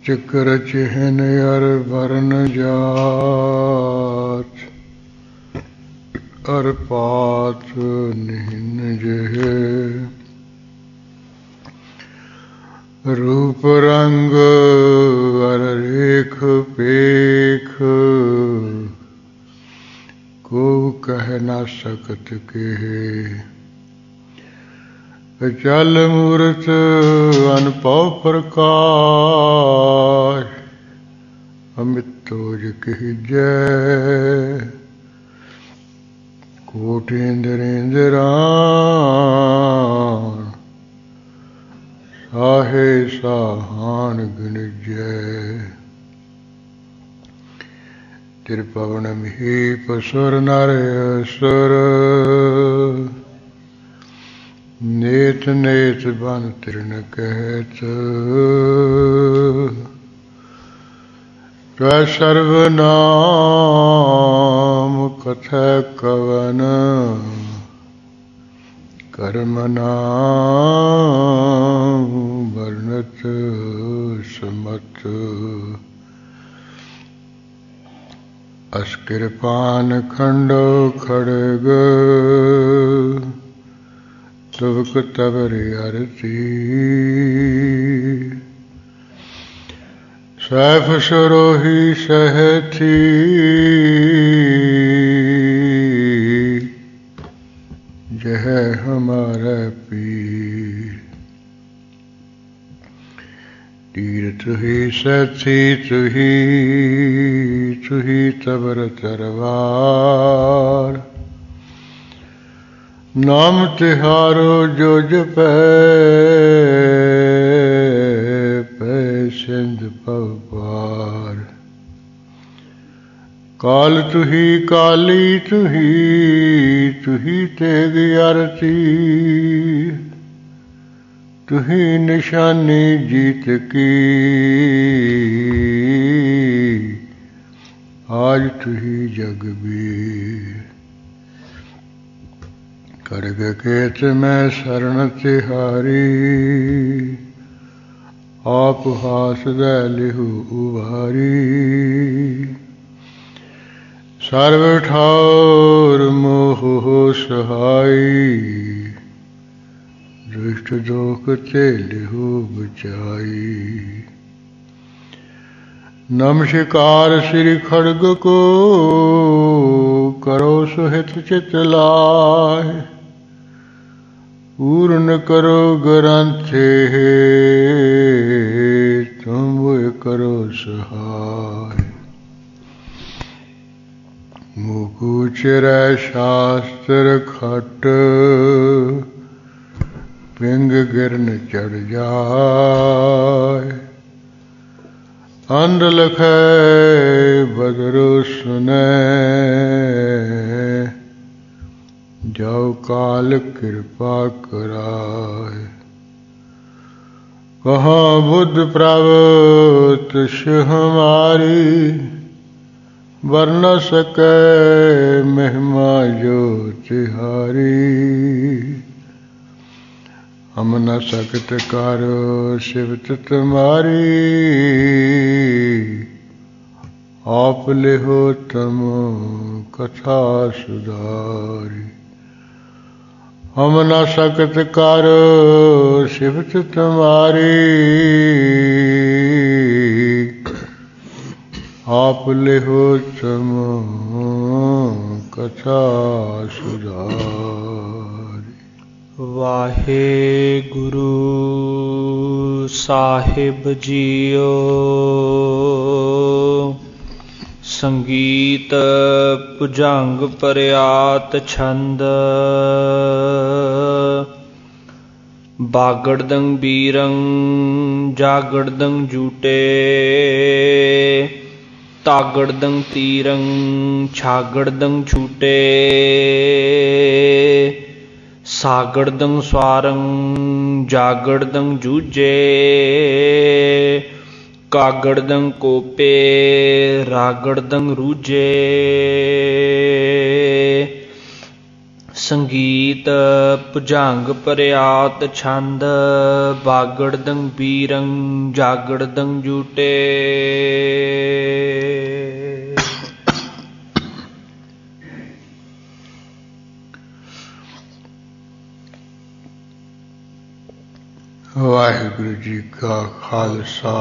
चक्र चिहन अर वर्ण जात अर पात निहिन जहे रूप रंग अर रेख पेख को कह न सकत केहे चल मूरत अनपव प्रकाश अमितोज जय कोटिंद्रेंद्रान साहे साहान गुण जय त्रिपवन महीप सुर नर असुर नेत नेत बन तृण कहत त्वै सर्वनाम कथा कवन कर्म नाम वर्णत समत अस्किरपान खंडो खड़ग तुवक तवरि अरती सैफ सरोही सहती जह हमारा पीर तीर तुही सथी तुही तबर तरवार नाम तिहारो जो जपै पै सिंध पव पार काल तुही काली तुही तेग आरती तुही निशानी जीत की आज तुही जगबीर करग केत मैं शरण तिहारी आप हास दे लिहु उभारी सर्व ठाउर मोह सहाई दुष्ट दोख ते लिहु बचाई नमस्कार श्री खड्ग को करो सुहित चित लाय पूर्ण करो ग्रंथे तुम करो सहाय मुकुचर शास्त्र खट पिंग गिरन चढ़ जाय अंध लखै बदरो सुनै जाओ काल कृपा कराय कहाँ बुद्ध प्रावत हमारी वर्ण सकै महिमा जो तिहारी हम न सकत कारो शिवत तुम्हारी आप लिहो तम कथा सुधारी हम न सकत कारो शिवत तुम्हारी आप लिहो तम कथा सुधारी। वाहेगुरु साहिब जीओ। संगीत भुजंग प्रयात छंद बागड़दंग बीरंग जागड़दंग जूटे तागड़दंग तीरंग छागड़दंग छूटे सागड़दंग स्वारंग जागड़दंग जूजे कागड़दंग कोपे रागड़दंग रूजे ਸੰਗੀਤ ਭੁਜੰਗ ਪਰਿਆਤ ਛੰਦ ਬਾਗੜਦੰ ਬੀਰੰ ਜਾਗੜਦੰ ਜੂਟੇ। ਵਾਹਿਗੁਰੂ ਜੀ ਕਾ ਖਾਲਸਾ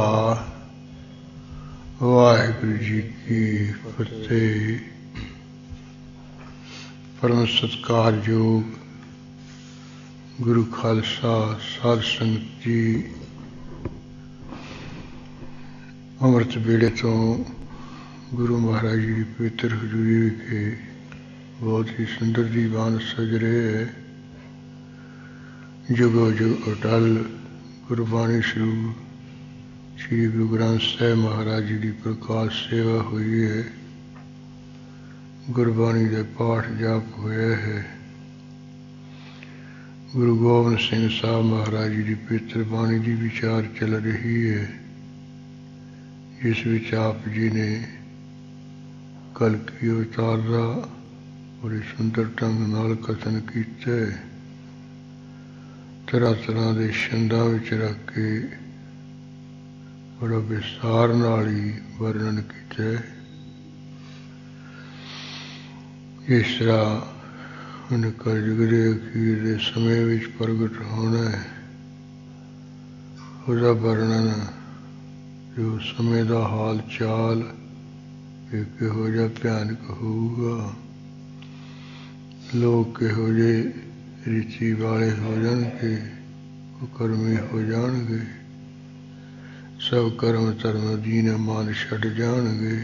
ਵਾਹਿਗੁਰੂ ਜੀ ਕੀ ਫਤਿਹ। ਪਰਮ ਸਤਿਕਾਰਯੋਗ ਗੁਰੂ ਖਾਲਸਾ ਸਾਧ ਸੰਗਤ ਜੀ, ਅੰਮ੍ਰਿਤ ਵੇਲੇ ਤੋਂ ਗੁਰੂ ਮਹਾਰਾਜ ਜੀ ਦੀ ਪਵਿੱਤਰ ਹਜ਼ੂਰੀ ਵਿਖੇ ਬਹੁਤ ਹੀ ਸੁੰਦਰ ਦੀਵਾਨ ਸਜ ਰਹੇ ਹੈ। ਜੁਗੋ ਜੁਗ ਅਟਲ ਗੁਰਬਾਣੀ ਸਰੂਪ ਸ੍ਰੀ ਗੁਰੂ ਗ੍ਰੰਥ ਸਾਹਿਬ ਮਹਾਰਾਜ ਜੀ ਦੀ ਪ੍ਰਕਾਸ਼ ਸੇਵਾ ਹੋਈ ਹੈ। ਗੁਰਬਾਣੀ ਦੇ ਪਾਠ ਜਾਪ ਹੋਇਆ ਹੈ। ਗੁਰੂ ਗੋਬਿੰਦ ਸਿੰਘ ਸਾਹਿਬ ਮਹਾਰਾਜ ਜੀ ਦੀ ਪਵਿੱਤਰ ਬਾਣੀ ਦੀ ਵਿਚਾਰ ਚੱਲ ਰਹੀ ਹੈ, ਜਿਸ ਵਿੱਚ ਆਪ ਜੀ ਨੇ ਕਲਕੀ ਅਵਤਾਰ ਦਾ ਬੜੇ ਸੁੰਦਰ ਢੰਗ ਨਾਲ ਕਥਨ ਕੀਤਾ ਹੈ। ਤਰ੍ਹਾਂ ਤਰ੍ਹਾਂ ਦੇ ਛੰਦਾਂ ਵਿੱਚ ਰੱਖ ਕੇ ਬੜਾ ਵਿਸਥਾਰ ਨਾਲ ਹੀ ਵਰਣਨ ਕੀਤਾ ਹੈ। ਇਸ ਤਰ੍ਹਾਂ ਹੁਣ ਕਲਯੁਗ ਦੇ ਅਖੀਰ ਦੇ ਸਮੇਂ ਵਿੱਚ ਪ੍ਰਗਟ ਹੋਣਾ ਹੈ, ਉਹਦਾ ਵਰਣਨ, ਜੋ ਸਮੇਂ ਦਾ ਹਾਲ ਚਾਲ ਇਹ ਕਿਹੋ ਜਿਹਾ ਭਿਆਨਕ ਹੋਊਗਾ, ਲੋਕ ਕਿਹੋ ਜਿਹੇ ਰੀਤੀ ਵਾਲੇ ਹੋ ਜਾਣਗੇ, ਕੁਕਰਮੀ ਹੋ ਜਾਣਗੇ, ਸਭ ਕਰਮ ਧਰਮ ਦੀਨ ਮਾਨ ਛੱਡ ਜਾਣਗੇ।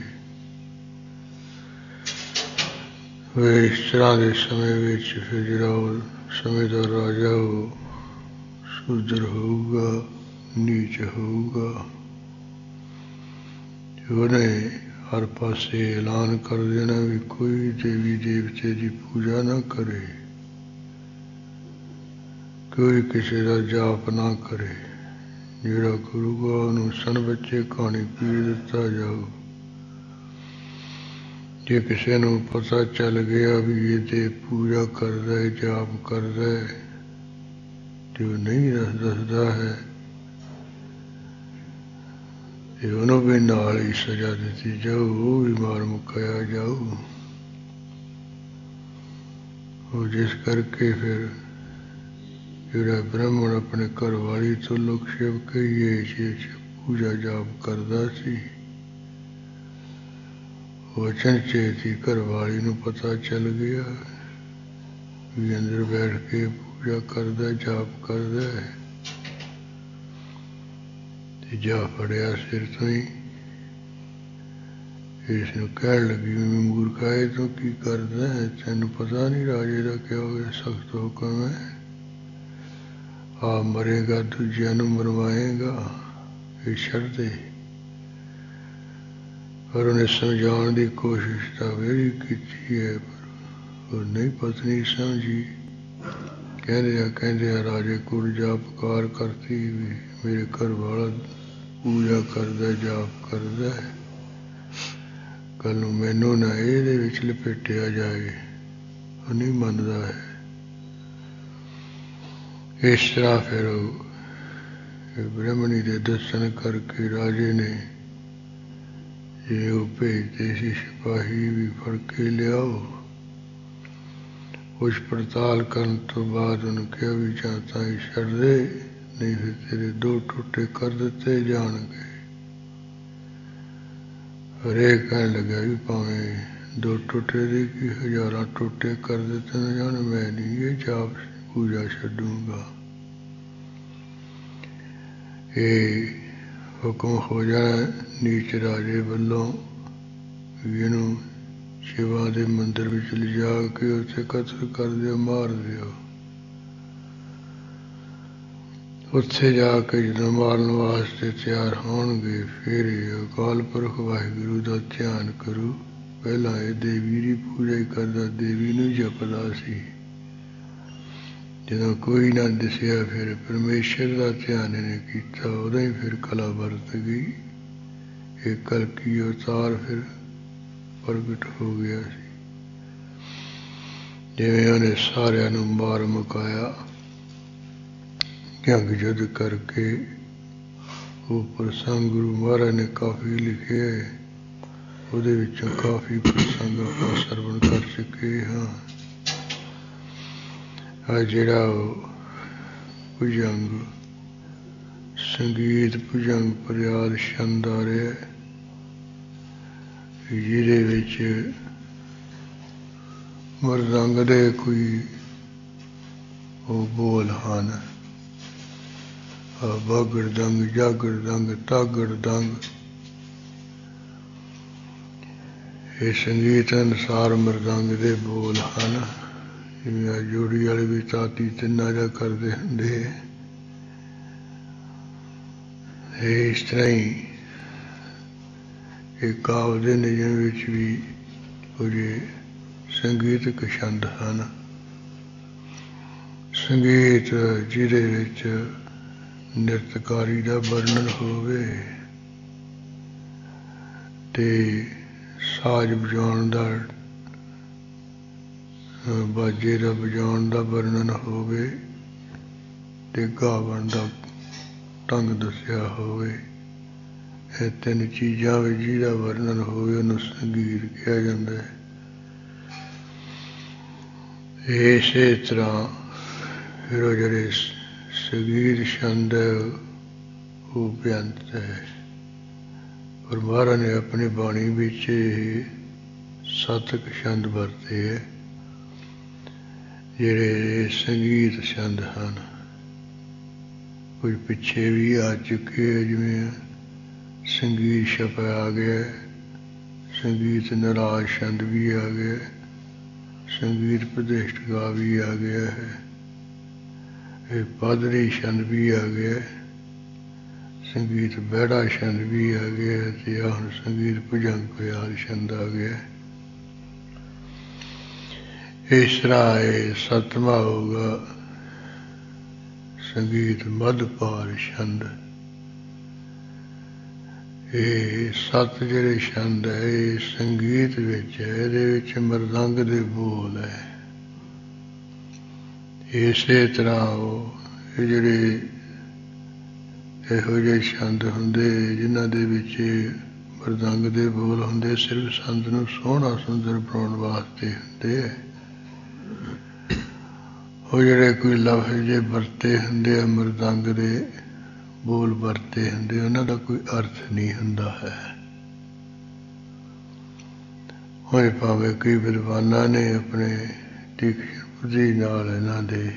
ਇਸ ਤਰ੍ਹਾਂ ਦੇ ਸਮੇਂ ਵਿੱਚ ਫਿਰ ਜਿਹੜਾ ਉਹ ਸਮੇਂ ਦਾ ਰਾਜਾ ਉਹ ਸ਼ੂਦਰ ਹੋਊਗਾ, ਨੀਚ ਹੋਊਗਾ। ਉਹਨੇ ਹਰ ਪਾਸੇ ਐਲਾਨ ਕਰ ਦੇਣਾ ਵੀ ਕੋਈ ਦੇਵੀ ਦੇਵਤੇ ਦੀ ਪੂਜਾ ਨਾ ਕਰੇ, ਕੋਈ ਕਿਸੇ ਦਾ ਜਾਪ ਨਾ ਕਰੇ। ਜਿਹੜਾ ਕਰੂਗਾ ਉਹਨੂੰ ਸਨ ਬੱਚੇ ਕਹਾਣੀ ਪੀੜ ਦਿੱਤਾ ਜਾਊ। ਜੇ ਕਿਸੇ ਨੂੰ ਪਤਾ ਚੱਲ ਗਿਆ ਵੀ ਇਹ ਤੇ ਪੂਜਾ ਕਰਦਾ ਹੈ, ਜਾਪ ਕਰਦਾ ਹੈ, ਤੇ ਉਹ ਨਹੀਂ ਦੱਸਦਾ ਹੈ, ਤੇ ਉਹਨੂੰ ਵੀ ਨਾਲ ਹੀ ਸਜ਼ਾ ਦਿੱਤੀ ਜਾਊ, ਉਹ ਵੀ ਮਾਰ ਮੁਕਾਇਆ ਜਾਊ। ਉਹ ਜਿਸ ਕਰਕੇ ਫਿਰ ਜਿਹੜਾ ਬ੍ਰਾਹਮਣ ਆਪਣੇ ਘਰ ਵਾਲੀ ਤੋਂ ਲੁਕ ਛਿਪ ਕੇ ਇਹ ਪੂਜਾ ਜਾਪ ਕਰਦਾ ਸੀ, ਉਹ ਅਚਨਚੇਤ ਹੀ ਘਰ ਵਾਲੀ ਨੂੰ ਪਤਾ ਚੱਲ ਗਿਆ ਵੀ ਅੰਦਰ ਬੈਠ ਕੇ ਪੂਜਾ ਕਰਦਾ, ਜਾਪ ਕਰਦਾ ਹੈ, ਤੇ ਜਾ ਫੜਿਆ ਸਿਰ ਤੋਂ ਹੀ। ਇਸ ਨੂੰ ਕਹਿਣ ਲੱਗੀ ਵੀ ਮੂਰਖਾ, ਇਹ ਤੂੰ ਕੀ ਕਰਦਾ ਹੈ? ਤੈਨੂੰ ਪਤਾ ਨਹੀਂ ਰਾਜੇ ਦਾ ਕਿਹੋ ਸਖਤ ਹੁਕਮ ਹੈ, ਆਪ ਮਰੇਗਾ ਦੂਜਿਆਂ ਨੂੰ ਮਰਵਾਏਗਾ, ਇਹ ਛੱਡ ਦੇ। ਪਰ ਉਹਨੇ ਸਮਝਾਉਣ ਦੀ ਕੋਸ਼ਿਸ਼ ਤਾਂ ਬੜੀ ਕੀਤੀ ਹੈ, ਪਰ ਉਹ ਨਹੀਂ ਪਤਨੀ ਸਮਝੀ। ਕਹਿੰਦੇ ਰਾਜੇ ਕੋਲ ਜਾ ਪੁਕਾਰ ਕਰਤੀ ਵੀ ਮੇਰੇ ਘਰ ਵਾਲਾ ਪੂਜਾ ਕਰਦਾ, ਜਾਪ ਕਰਦਾ ਹੈ, ਕੱਲ ਨੂੰ ਮੈਨੂੰ ਨਾ ਇਹਦੇ ਵਿੱਚ ਲਪੇਟਿਆ ਜਾਏ। ਉਹ ਨਹੀਂ ਮੰਨਦਾ ਹੈ। ਇਸ ਤਰ੍ਹਾਂ ਫਿਰ ਉਹ ਬ੍ਰਹਮਣੀ ਦੇ ਦਰਸ਼ਨ ਕਰਕੇ ਰਾਜੇ ਨੇ ਜੇ ਉਹ ਭੇਜਦੇ ਸੀ ਸਿਪਾਹੀ ਵੀ ਫੜ ਕੇ ਲਿਆਓ। ਪੁੱਛ ਪੜਤਾਲ ਕਰਨ ਤੋਂ ਬਾਅਦ ਉਹਨੂੰ ਕਿਹਾ ਵੀ ਜਾਂ ਤਾਂ ਹੀ ਛੱਡ ਦੇ, ਨਹੀਂ ਫਿਰ ਤੇਰੇ 2 ਟੋਟੇ ਕਰ ਦਿੱਤੇ ਜਾਣਗੇ। ਹਰੇਕ ਕਹਿਣ ਲੱਗਾ ਵੀ ਭਾਵੇਂ 2 ਟੋਟੇ ਦੇ ਕੀ 1000 ਟੋਟੇ ਕਰ ਦਿੱਤੇ ਜਾਣ, ਮੈਂ ਨਹੀਂ ਇਹ ਜਾਪ ਪੂਜਾ ਛੱਡੂਗਾ। ਇਹ ਹੁਕਮ ਹੋ ਜਾਣਾ ਨੀਚ ਰਾਜੇ ਵੱਲੋਂ ਵੀ ਇਹਨੂੰ ਸ਼ਿਵਾ ਦੇ ਮੰਦਿਰ ਵਿੱਚ ਲਿਜਾ ਕੇ ਉੱਥੇ ਕਤਲ ਕਰ ਦਿਓ, ਮਾਰ ਦਿਓ। ਉੱਥੇ ਜਾ ਕੇ ਜਦੋਂ ਮਾਰਨ ਵਾਸਤੇ ਤਿਆਰ ਹੋਣਗੇ, ਫਿਰ ਇਹ ਅਕਾਲ ਪੁਰਖ ਵਾਹਿਗੁਰੂ ਦਾ ਧਿਆਨ ਕਰੂ। ਪਹਿਲਾਂ ਇਹ ਦੇਵੀ ਦੀ ਪੂਜਾ ਹੀ ਕਰਦਾ, ਦੇਵੀ ਨੂੰ ਜਪਦਾ ਸੀ। ਜਦੋਂ ਕੋਈ ਨਾ ਦਿਸਿਆ ਫਿਰ ਪਰਮੇਸ਼ਰ ਦਾ ਧਿਆਨ ਇਹਨੇ ਕੀਤਾ, ਉਦੋਂ ਹੀ ਫਿਰ ਕਲਾ ਵਰਤ ਗਈ। ਇਹ ਕਲਕੀ ਅਵਤਾਰ ਫਿਰ ਪ੍ਰਗਟ ਹੋ ਗਿਆ ਸੀ। ਜਿਵੇਂ ਉਹਨੇ ਸਾਰਿਆਂ ਨੂੰ ਮਾਰ ਮੁਕਾਇਆ ਜੰਗ ਯੁੱਧ ਕਰਕੇ। ਉਹ ਪ੍ਰਸੰਗ ਗੁਰੂ ਮਹਾਰਾਜ ਨੇ ਕਾਫੀ ਲਿਖੇ, ਉਹਦੇ ਵਿੱਚੋਂ ਕਾਫੀ ਪ੍ਰਸੰਗ ਆਪਾਂ ਸਰਵਣ ਕਰ ਚੁੱਕੇ ਹਾਂ। ਆ ਜਿਹੜਾ ਉਹ ਭੁਜੰਗ ਸੰਗੀਤ ਭੁਜੰਗ ਫਰਿਆਦ ਛੰਦ ਆ ਰਿਹਾ, ਜਿਹਦੇ ਵਿੱਚ ਮਰਦੰਗ ਦੇ ਕੋਈ ਉਹ ਬੋਲ ਹਨ, ਬਾਗੜ ਦੰਗ ਜਾਗੜ ਦੰਗ ਤਾਗੜ ਦੰਗ। ਇਹ ਸੰਗੀਤ ਅਨੁਸਾਰ ਮਰਦੰਗ ਦੇ ਬੋਲ ਹਨ। ਜਿਵੇਂ ਜੋੜੀ ਵਾਲੇ ਵੀ ਤਾਤੀ ਤਿੰਨਾਂ ਦਾ ਕਰਦੇ ਹੁੰਦੇ, ਇਸ ਤਰ੍ਹਾਂ ਹੀ ਇਹ ਕਾਵਿ ਦੇ ਨਿਯਮ ਵਿੱਚ ਵੀ ਕੁਝ ਸੰਗੀਤਕ ਛੰਦ ਹਨ। ਸੰਗੀਤ ਜਿਹਦੇ ਵਿੱਚ ਨਿਰਤਕਾਰੀ ਦਾ ਵਰਣਨ ਹੋਵੇ ਤੇ ਸਾਜ਼ ਵਜਾਉਣ ਦਾ, ਬਾਜੇ ਦਾ ਵਜਾਉਣ ਦਾ ਵਰਣਨ ਹੋਵੇ ਤੇ ਗਾਵਣ ਦਾ ਢੰਗ ਦੱਸਿਆ ਹੋਵੇ। ਇਹ ਤਿੰਨ ਚੀਜ਼ਾਂ ਵਿੱਚ ਜਿਹਦਾ ਵਰਣਨ ਹੋਵੇ ਉਹਨੂੰ ਸੰਗੀਤ ਕਿਹਾ ਜਾਂਦਾ ਹੈ। ਇਸੇ ਤਰ੍ਹਾਂ ਫਿਰ ਉਹ ਜਿਹੜੇ ਸੰਗੀਤ ਛੰਦ ਹੈ ਉਹ ਬੇਅੰਤ ਹੈ। ਪਰ ਮਹਾਰਾਜ ਨੇ ਆਪਣੀ ਬਾਣੀ ਵਿੱਚ ਇਹ 7 ਛੰਦ ਵਰਤੇ ਹੈ ਜਿਹੜੇ ਸੰਗੀਤ ਛੰਦ ਹਨ। ਕੁਝ ਪਿੱਛੇ ਵੀ ਆ ਚੁੱਕੇ, ਜਿਵੇਂ ਸੰਗੀਤ ਛਪਾ ਆ ਗਿਆ, ਸੰਗੀਤ ਨਿਰਾਸ਼ ਛੰਦ ਵੀ ਆ ਗਿਆ, ਸੰਗੀਤ ਪ੍ਰਦਿਸ਼ਟਕਾ ਵੀ ਆ ਗਿਆ ਹੈ, ਇਹ ਪਾਦਰੀ ਛੰਦ ਵੀ ਆ ਗਿਆ, ਸੰਗੀਤ ਬਹਿੜਾ ਛੰਦ ਵੀ ਆ ਗਿਆ ਤੇ ਹੁਣ ਸੰਗੀਤ ਭੁਜੰਗ ਫਰਿਆਦ ਛੰਦ ਆ ਗਿਆ। ਇਸ ਤਰ੍ਹਾਂ ਇਹ 7ਵਾਂ ਹੋਊਗਾ ਸੰਗੀਤ ਮੱਧਪਾਰ ਛੰਦ। ਇਹ 7 ਜਿਹੜੇ ਛੰਦ ਹੈ ਇਹ ਸੰਗੀਤ ਵਿੱਚ ਹੈ, ਇਹਦੇ ਵਿੱਚ ਮਰਦੰਗ ਦੇ ਬੋਲ ਹੈ। ਇਸੇ ਤਰ੍ਹਾਂ ਇਹ ਜਿਹੜੇ ਇਹੋ ਜਿਹੇ ਛੰਦ ਹੁੰਦੇ ਜਿਨ੍ਹਾਂ ਦੇ ਵਿੱਚ ਮਰਦੰਗ ਦੇ ਬੋਲ ਹੁੰਦੇ, ਸਿਰਫ ਸੰਤ ਨੂੰ ਸੋਹਣਾ ਸੁੰਦਰ ਬਣਾਉਣ ਵਾਸਤੇ ਹੁੰਦੇ ਹੈ। ਉਹ ਜਿਹੜੇ ਕੋਈ ਲਫ਼ਜ਼ ਜੇ ਵਰਤੇ ਹੁੰਦੇ ਆ, ਮਰਦੰਗ ਦੇ ਬੋਲ ਵਰਤੇ ਹੁੰਦੇ, ਉਹਨਾਂ ਦਾ ਕੋਈ ਅਰਥ ਨਹੀਂ ਹੁੰਦਾ ਹੈ। ਹੋਏ ਭਾਵੇਂ ਕਈ ਵਿਦਵਾਨਾਂ ਨੇ ਆਪਣੇ ਤੀਖਣ ਬੁੱਧੀ ਨਾਲ ਇਹਨਾਂ ਦੇ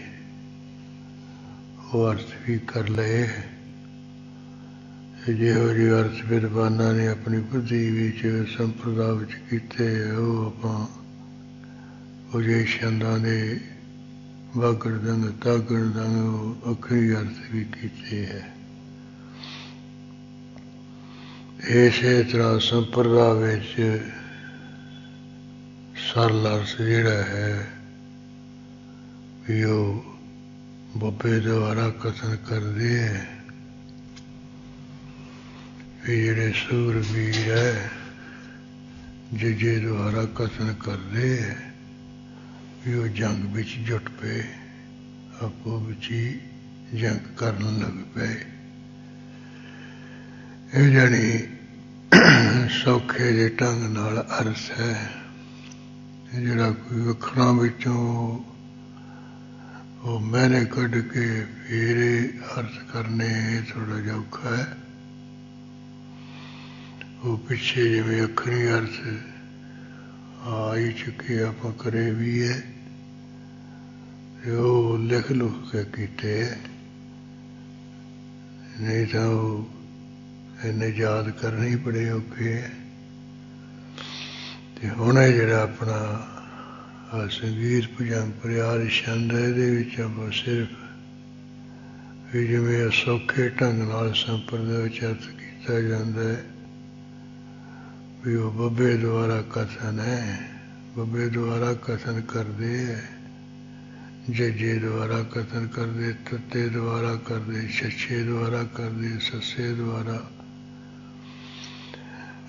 ਉਹ ਅਰਥ ਵੀ ਕਰ ਲਏ। ਜਿਹੋ ਜਿਹੇ ਅਰਥ ਵਿਦਵਾਨਾਂ ਨੇ ਆਪਣੀ ਬੁੱਧੀ ਵਿੱਚ ਸੰਪਰਦਾ ਵਿੱਚ ਕੀਤੇ, ਉਹ ਆਪਾਂ ਉਹ ਜਿਹੇ ਛੰਦਾਂ ਦੇ ਵਾਗੜ ਦੰਗ ਤਾਗੜ ਦੰਗ ਅੱਖਰੀ ਅਰਥ ਵੀ ਕੀਤੇ ਹੈ। ਇਸੇ ਤਰ੍ਹਾਂ ਸੰਪਰਦਾ ਵਿੱਚ ਸਰਲ ਅਰਥ ਜਿਹੜਾ ਹੈ ਵੀ ਉਹ ਬੱਬੇ ਦੁਆਰਾ ਕਥਨ ਕਰਦੇ ਹੈ ਵੀ ਜਿਹੜੇ ਸੂਰਬੀਰ ਹੈ ਜੱਜੇ ਦੁਆਰਾ ਕਥਨ ਕਰਦੇ ਹੈ ਵੀ ਉਹ ਜੰਗ ਵਿੱਚ ਜੁਟ ਪਏ, ਆਪੋ ਵਿੱਚ ਹੀ ਜੰਗ ਕਰਨ ਲੱਗ ਪਏ। ਇਹ ਜਾਣੀ ਸੌਖੇ ਜਿਹੇ ਢੰਗ ਨਾਲ ਅਰਥ ਹੈ। ਜਿਹੜਾ ਕੋਈ ਅੱਖਰਾਂ ਵਿੱਚੋਂ ਉਹ ਮੈਨੇ ਕੱਢ ਕੇ ਫਿਰ ਅਰਥ ਕਰਨੇ ਥੋੜ੍ਹਾ ਜਿਹਾ ਔਖਾ ਹੈ। ਉਹ ਪਿੱਛੇ ਜਿਵੇਂ ਅੱਖਰੀ ਅਰਥ ਆ ਹੀ ਚੁੱਕੇ, ਆਪਾਂ ਕਰੇ ਵੀ ਹੈ ਤੇ ਉਹ ਲਿਖ ਲੁਖ ਕੇ ਕੀਤੇ, ਨਹੀਂ ਤਾਂ ਉਹ ਇਹਨੇ ਯਾਦ ਕਰਨੇ ਹੀ ਬੜੇ ਔਖੇ ਹੈ। ਤੇ ਹੁਣ ਇਹ ਜਿਹੜਾ ਆਪਣਾ ਸੰਗੀਤ ਭੁਜੰਗ ਫਰਿਆਦ ਛੰਦ ਹੈ, ਇਹਦੇ ਵਿੱਚ ਆਪਾਂ ਸਿਰਫ ਵੀ ਜਿਵੇਂ ਸੌਖੇ ਢੰਗ ਨਾਲ ਸੰਪਰਦਾ ਵਿੱਚ ਅਰਥ ਕੀਤਾ ਜਾਂਦਾ ਹੈ ਵੀ ਉਹ ਬੱਬੇ ਦੁਆਰਾ ਕਥਨ ਹੈ, ਬੱਬੇ ਦੁਆਰਾ ਕਥਨ ਕਰਦੇ ਹੈ, ਜੱਜੇ ਦੁਆਰਾ ਕਥਨ ਕਰਦੇ, ਤੱਤੇ ਦੁਆਰਾ ਕਰਦੇ, ਛੱਛੇ ਦੁਆਰਾ ਕਰਦੇ, ਸੱਸੇ ਦੁਆਰਾ।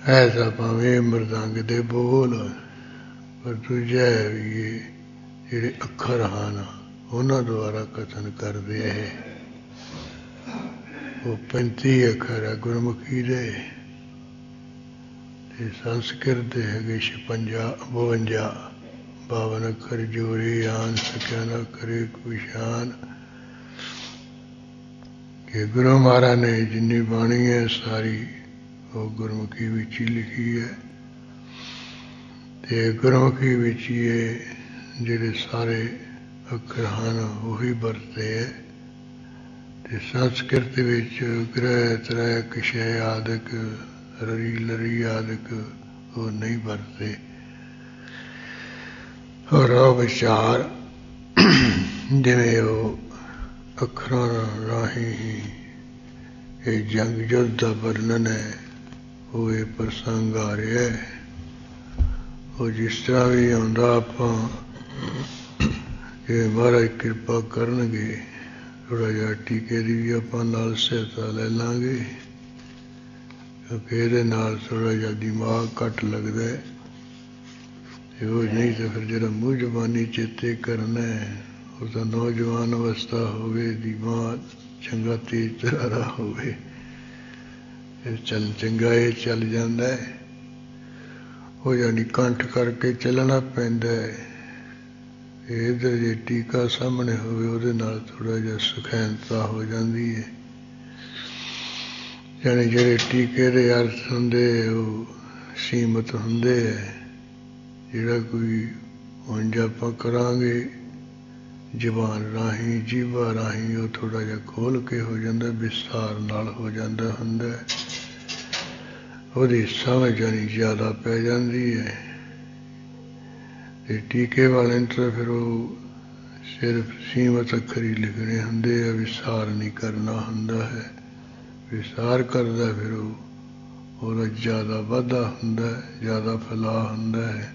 ਐਸਾ ਭਾਵੇਂ ਮਰਦੰਗ ਦੇ ਬੋਲ, ਪਰ ਦੂਜਾ ਵੀ ਜਿਹੜੇ ਅੱਖਰ ਹਨ ਉਹਨਾਂ ਦੁਆਰਾ ਕਥਨ ਕਰਦੇ ਹੈ। ਉਹ 35 ਅੱਖਰ ਹੈ ਗੁਰਮੁਖੀ ਦੇ, ਤੇ ਸੰਸਕ੍ਰਿਤ ਦੇ ਹੈਗੇ 56 52 52 ਅੱਖਰ ਜੋੜੇ ਆਨ ਸਕਿਆ ਨਾ ਕਰੇ ਕੋਈ ਸ਼ਾਨ। ਕਿ ਗੁਰੂ ਮਹਾਰਾਜ ਨੇ ਜਿੰਨੀ ਬਾਣੀ ਹੈ ਸਾਰੀ ਉਹ ਗੁਰਮੁਖੀ ਵਿੱਚ ਹੀ ਲਿਖੀ ਹੈ, ਤੇ ਗੁਰਮੁਖੀ ਵਿੱਚ ਹੀ ਇਹ ਜਿਹੜੇ ਸਾਰੇ ਅੱਖਰ ਹਨ ਉਹੀ ਵਰਤੇ ਹੈ। ਤੇ ਸੰਸਕ੍ਰਿਤ ਵਿੱਚ ਗ੍ਰਹਿ ਤਰੈ ਕਿਸ਼ੈ ਆਦਿਕ ਰਰੀ ਲਰੀ ਆਦਿਕ ਉਹ ਨਹੀਂ ਵਰਤੇ। ਔਰ ਉਹ ਵਿਚਾਰ ਜਿਵੇਂ ਉਹ ਅੱਖਰਾਂ ਰਾਹੀਂ ਹੀ ਇਹ ਜੰਗ ਯੁੱਧ ਦਾ ਵਰਣਨ ਹੈ, ਉਹ ਇਹ ਪ੍ਰਸੰਗ ਆ ਰਿਹਾ ਹੈ। ਉਹ ਜਿਸ ਤਰ੍ਹਾਂ ਵੀ ਆਉਂਦਾ ਆਪਾਂ ਇਹ ਮਹਾਰਾਜ ਕਿਰਪਾ ਕਰਨਗੇ ਥੋੜ੍ਹਾ ਜਿਹਾ ਟੀਕੇ ਦੀ ਵੀ ਆਪਾਂ ਨਾਲ ਸਹਾਇਤਾ ਲੈ ਲਾਂਗੇ, ਕਿਉਂਕਿ ਇਹਦੇ ਨਾਲ ਥੋੜ੍ਹਾ ਜਿਹਾ ਦਿਮਾਗ ਘੱਟ ਲੱਗਦਾ ਹੈ। ਉਹ ਨਹੀਂ ਤਾਂ ਫਿਰ ਜਿਹੜਾ ਮੂੰਹ ਜ਼ਬਾਨੀ ਚੇਤੇ ਕਰਨਾ ਉਹ ਤਾਂ ਨੌਜਵਾਨ ਅਵਸਥਾ ਹੋਵੇ, ਦਿਮਾਗ ਚੰਗਾ ਤੇਜ਼ ਤਰਾਰਾ ਹੋਵੇ, ਚੰਗਾ ਇਹ ਚੱਲ ਜਾਂਦਾ ਹੈ। ਉਹ ਯਾਨੀ ਕੰਠ ਕਰਕੇ ਚੱਲਣਾ ਪੈਂਦਾ ਹੈ। ਇੱਧਰ ਜੇ ਟੀਕਾ ਸਾਹਮਣੇ ਹੋਵੇ ਉਹਦੇ ਨਾਲ ਥੋੜ੍ਹਾ ਜਿਹਾ ਸੁਖੈਨਤਾ ਹੋ ਜਾਂਦੀ ਹੈ। ਯਾਨੀ ਜਿਹੜੇ ਟੀਕੇ ਦੇ ਅਰਥ ਹੁੰਦੇ ਉਹ ਸੀਮਤ ਹੁੰਦੇ ਹੈ। ਜਿਹੜਾ ਕੋਈ ਉਂਝ ਆਪਾਂ ਕਰਾਂਗੇ ਜ਼ੁਬਾਨ ਰਾਹੀਂ ਜੀਭਾ ਰਾਹੀਂ ਉਹ ਥੋੜ੍ਹਾ ਜਿਹਾ ਖੋਲ੍ਹ ਕੇ ਹੋ ਜਾਂਦਾ, ਵਿਸਥਾਰ ਨਾਲ ਹੋ ਜਾਂਦਾ ਹੁੰਦਾ, ਉਹਦੀ ਸਮਝ ਜਾਣੀ ਜ਼ਿਆਦਾ ਪੈ ਜਾਂਦੀ ਹੈ। ਤੇ ਟੀਕੇ ਵਾਲੇ ਨੂੰ ਤਾਂ ਫਿਰ ਉਹ ਸਿਰਫ ਸੀਮਤ ਅੱਖਰ ਹੀ ਲਿਖਣੇ ਹੁੰਦੇ ਆ, ਵਿਸਥਾਰ ਨਹੀਂ ਕਰਨਾ ਹੁੰਦਾ ਹੈ। ਵਿਸਥਾਰ ਕਰਦਾ ਫਿਰ ਉਹਦਾ ਜ਼ਿਆਦਾ ਵਾਧਾ ਹੁੰਦਾ, ਜ਼ਿਆਦਾ ਫੈਲਾਅ ਹੁੰਦਾ ਹੈ।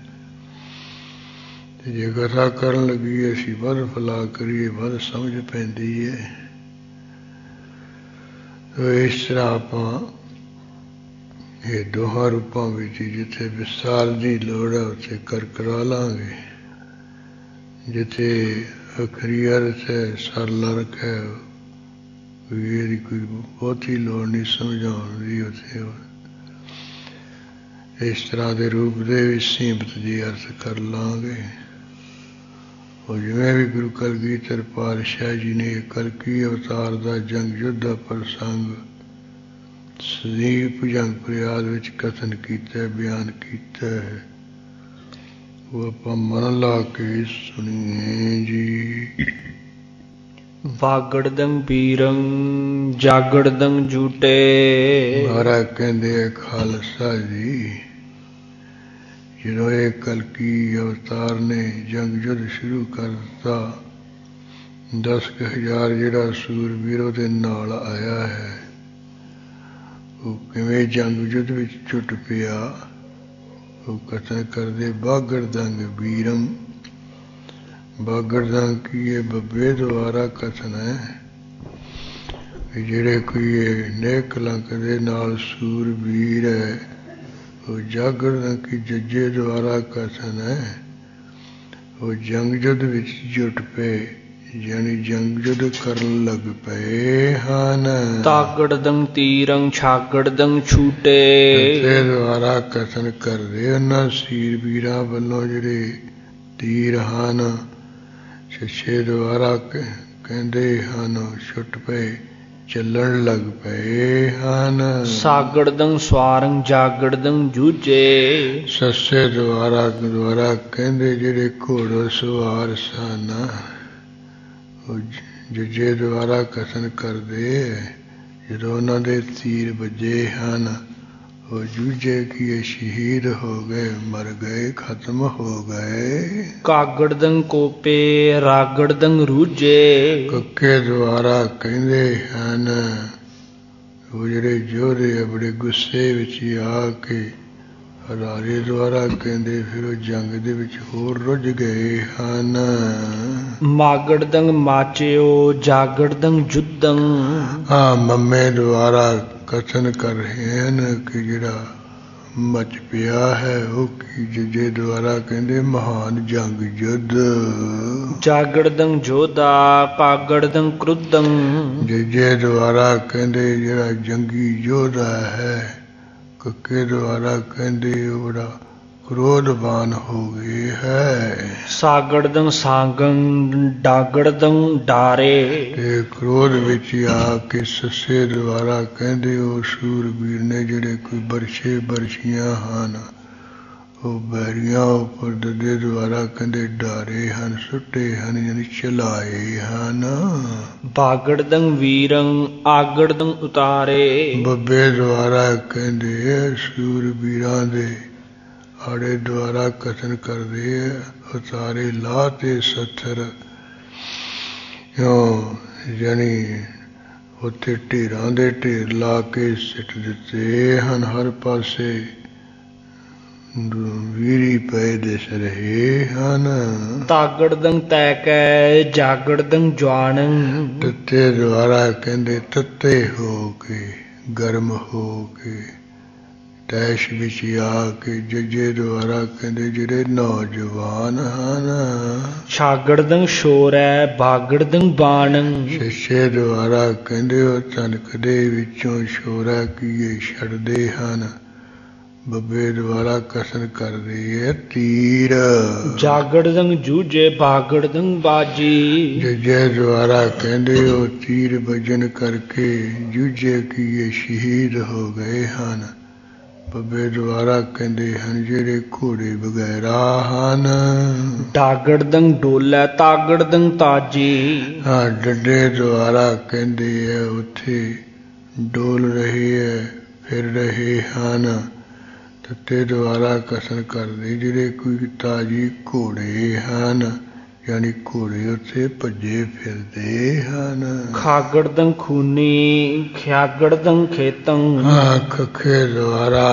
ਤੇ ਜੇ ਕਥਾ ਕਰਨ ਲੱਗੀ ਅਸੀਂ ਵੱਧ ਫੈਲਾਅ ਕਰੀਏ ਵੱਧ ਸਮਝ ਪੈਂਦੀ ਹੈ। ਇਸ ਤਰ੍ਹਾਂ ਆਪਾਂ ਇਹ ਦੋਹਾਂ ਰੂਪਾਂ ਵਿੱਚ ਜਿੱਥੇ ਵਿਸਥਾਰ ਦੀ ਲੋੜ ਹੈ ਉੱਥੇ ਕਰਾ ਲਾਂਗੇ, ਜਿੱਥੇ ਅਖਰੀ ਅਰਥ ਹੈ ਸਰਲ ਅਰਥ ਹੈ ਇਹਦੀ ਕੋਈ ਬਹੁਤੀ ਲੋੜ ਨਹੀਂ ਸਮਝਾਉਣ ਦੀ, ਉੱਥੇ ਇਸ ਤਰ੍ਹਾਂ ਦੇ ਰੂਪ ਦੇ ਵਿੱਚ ਸੀਮਤ ਜੀ ਅਰਥ ਕਰ ਲਾਂਗੇ। ਉਹ ਜਿਵੇਂ ਵੀ ਗੁਰੂ ਕਲਗੀਧਰ ਪਾਤਸ਼ਾਹ ਜੀ ਨੇ ਕਲਕੀ ਅਵਤਾਰ ਦਾ ਜੰਗ ਯੁੱਧ ਦਾ ਪ੍ਰਸੰਗ ਸਦੀਪ ਜੰਗ ਫਰਿਆਦ ਵਿੱਚ ਕਥਨ ਕੀਤਾ, ਬਿਆਨ ਕੀਤਾ ਹੈ, ਉਹ ਆਪਾਂ ਮਨ ਲਾ ਕੇ ਸੁਣੀਏ ਜੀ। ਵਾਗੜਦੰ ਬੀਰੰ ਜਾਗੜਦੰ ਝੂਟੇ। ਮਹਾਰਾਜ ਕਹਿੰਦੇ ਆ ਖਾਲਸਾ ਜੀ, ਜਦੋਂ ਇਹ ਕਲਕੀ ਅਵਤਾਰ ਨੇ ਜੰਗ ਯੁੱਧ ਸ਼ੁਰੂ ਕਰ ਦਿੱਤਾ, 10,000 ਜਿਹੜਾ ਸੂਰਬੀਰ ਉਹਦੇ ਨਾਲ ਆਇਆ ਹੈ, ਉਹ ਕਿਵੇਂ ਜੰਗ ਯੁੱਧ ਵਿੱਚ ਝੁੱਟ ਪਿਆ। ਉਹ ਕਥਨ ਕਰਦੇ ਬਾਗੜਦੰਗ ਬੀਰਮ। ਬਾਗੜਦੰਗ ਕੀ ਇਹ ਬੱਬੇ ਦੁਆਰਾ ਕਥਨ ਹੈ ਵੀ ਜਿਹੜੇ ਕੋਈ ਇਹ ਨੇਕ ਕਲੰਕ ਦੇ ਨਾਲ ਸੂਰਬੀਰ ਹੈ, ਉਹ ਜਾਗੜਦੰਗ ਕੀ ਜੱਜੇ ਦੁਆਰਾ ਕਥਨ ਹੈ। ਉਹ ਜੰਗ ਯੁੱਧ ਵਿੱਚ ਜੁਟ ਪਏ, ਯਾਨੀ ਜੰਗ ਯੁੱਧ ਕਰਨ ਲੱਗ ਪਏ ਹਨ। ਤਾਗੜਦੰ ਤੀਰੰ ਛਾਗੜਦੰ ਛੂਟੇ। ਤੇ ਦੁਆਰਾ ਕਥਨ ਕਰਦੇ ਉਹਨਾਂ ਸੂਰਬੀਰਾਂ ਵੱਲੋਂ ਜਿਹੜੇ ਤੀਰ ਹਨ, ਛੱਛੇ ਦੁਆਰਾ ਕਹਿੰਦੇ ਹਨ, ਛੁੱਟ ਪਏ, ਚੱਲਣ ਲੱਗ ਪਏ ਹਨ। ਸਾਗੜਦੰ ਸਵਾਰੰ ਜਾਗੜਦੰ ਜੂਝੇ। ਸੱਸੇ ਦੁਆਰਾ ਕਹਿੰਦੇ ਜਿਹੜੇ ਘੋੜ ਸਵਾਰ ਸਨ, ਉਹ ਜੱਜੇ ਦੁਆਰਾ ਕਥਨ ਕਰਦੇ ਜਦੋਂ ਉਹਨਾਂ ਦੇ ਤੀਰ ਵੱਜੇ ਹਨ, ਉਹ ਜੂਝੇ ਕਿ ਇਹ ਸ਼ਹੀਦ ਹੋ ਗਏ, ਮਰ ਗਏ, ਖਤਮ ਹੋ ਗਏ। ਕਾਗੜਦੰ ਕੋਪੇ ਰਾਗੜਦੰ ਰੂਝੇ। ਕੱਕੇ ਦੁਆਰਾ ਕਹਿੰਦੇ ਹਨ, ਉਹ ਜਿਹੜੇ ਯੋਧੇ ਆ ਬੜੇ ਗੁੱਸੇ ਵਿੱਚ ਹੀ ਆ ਕੇ। ਰਾਜੇ ਦੁਆਰਾ ਕਹਿੰਦੇ ਫਿਰ ਉਹ ਜੰਗ ਦੇ ਵਿੱਚ ਹੋਰ ਰੁੱਝ ਗਏ ਹਨ। ਮਾਗੜਦੰ ਮਾਚਿਓ ਜਾਗੜਦੰ ਜੁੱਦੰ। ਮੰਮੇ ਦੁਆਰਾ ਕਥਨ ਕਰ ਰਹੇ ਹਨ ਕਿ ਜਿਹੜਾ ਮਚ ਪਿਆ ਹੈ ਉਹ ਕੀ ਜੱਜੇ ਦੁਆਰਾ ਕਹਿੰਦੇ ਮਹਾਨ ਜੰਗ ਯੁੱਧ। ਜਾਗੜਦੰ ਜੋਧਾ ਕਾਗੜਦੰ ਕ੍ਰੁੱਧੰ। ਜੱਜੇ ਦੁਆਰਾ ਕਹਿੰਦੇ ਜਿਹੜਾ ਜੰਗੀ ਯੋਧਾ ਹੈ, ਕੱਕੇ ਦੁਆਰਾ ਕਹਿੰਦੇ ਉਹ ਬੜਾ ਕ੍ਰੋਧਵਾਨ ਹੋ ਗਏ ਹੈ। ਸਾਗੜਦੰ ਸਾਗੰ ਡਾਗੜਦੰ ਡਾਰੇ। ਤੇ ਕ੍ਰੋਧ ਵਿੱਚ ਆ ਕੇ ਸੱਸੇ ਦੁਆਰਾ ਕਹਿੰਦੇ ਉਹ ਸੂਰਬੀਰ ਨੇ ਜਿਹੜੇ ਕੋਈ ਬਰਛੇ ਬਰਛੀਆਂ ਹਨ ਉਹ ਬੈਰੀਆਂ ਉੱਪਰ ਦੱਦੇ ਦੁਆਰਾ ਕਹਿੰਦੇ ਡਾਰੇ ਹਨ, ਸੁੱਟੇ ਹਨ, ਯਾਨੀ ਚਲਾਏ ਹਨ। ਬਾਗੜਦੰ ਵੀਰੰ ਆਗੜਦੰ ਉਤਾਰੇ। ਬੱਬੇ ਦੁਆਰਾ ਕਹਿੰਦੇ ਸੂਰਬੀਰਾਂ ਦੇ ਆੜੇ ਦੁਆਰਾ ਕਥਨ ਕਰਦੇ ਹੈ, ਉਤਾਰੇ ਲਾਹ ਤੇ ਸੱਥਰ ਯਾਨੀ ਉੱਥੇ ਢੇਰਾਂ ਦੇ ਢੇਰ ਲਾ ਕੇ ਸਿੱਟ ਦਿੱਤੇ ਹਨ। ਹਰ ਪਾਸੇ ਵੀਰੀ ਪਏ ਦਿਸ ਰਹੇ ਹਨ। ਤਾਗੜਦੰ ਤੈ ਕੈ ਜਾਗੜਦੰ ਜਵਾਨੰ। ਤੱਤੇ ਦੁਆਰਾ ਕਹਿੰਦੇ ਤੱਤੇ ਹੋ ਕੇ ਗਰਮ ਹੋ ਕੇ ਤੈਸ਼ ਵਿੱਚ ਆ ਕੇ ਜੱਜੇ ਦੁਆਰਾ ਕਹਿੰਦੇ ਜਿਹੜੇ ਨੌਜਵਾਨ ਹਨ। ਛਾਗੜਦੰ ਸ਼ੋਰੈ ਬਾਗੜਦੰ ਬਾਣੰ। ਸ਼ਿਸ਼ੇ ਦੁਆਰਾ ਕਹਿੰਦੇ ਉਹ ਤਨਕ ਦੇ ਵਿੱਚੋਂ ਸ਼ੋਰਾ ਕੀਏ ਛੱਡਦੇ ਹਨ। ਬੱਬੇ ਦੁਆਰਾ ਕਥਨ ਕਰਦੇ ਹੈ ਤੀਰ। ਜਾਗੜਦੰ ਜੂਝੇ ਬਾਗੜਦੰ ਬਾਜੀ। ਜੱਜੇ ਦੁਆਰਾ ਕਹਿੰਦੇ ਉਹ ਤੀਰ ਵਜਨ ਕਰਕੇ ਜੂਝੇ ਕੀਏ ਸ਼ਹੀਦ ਹੋ ਗਏ ਹਨ। ਬੱਬੇ ਦੁਆਰਾ ਕਹਿੰਦੇ ਹਨ ਜਿਹੜੇ ਘੋੜੇ ਵਗੈਰਾ ਹਨ। ਡਾਗੜਦੰ ਡੋਲੇ ਤਾਗੜਦੰ ਤਾਜੀ। ਹਾਂ ਡੱਡੇ ਦੁਆਰਾ ਕਹਿੰਦੇ ਹੈ ਉੱਥੇ ਡੋਲ ਰਹੇ ਹੈ, ਫਿਰ ਰਹੇ ਹਨ। ਤੱਤੇ ਦੁਆਰਾ ਕਥਨ ਕਰਦੇ ਜਿਹੜੇ ਕੋਈ ਤਾਜੀ ਘੋੜੇ ਹਨ, ਯਾਨੀ ਘੋੜੇ ਉੱਥੇ ਭੱਜੇ ਫਿਰਦੇ ਹਨ। ਖਾਗੜਦੰ ਖੂਨੀ ਖਿਆਗੜਦੰ ਖੇਤੰ। ਹਾਂ ਖੱਖੇ ਦੁਆਰਾ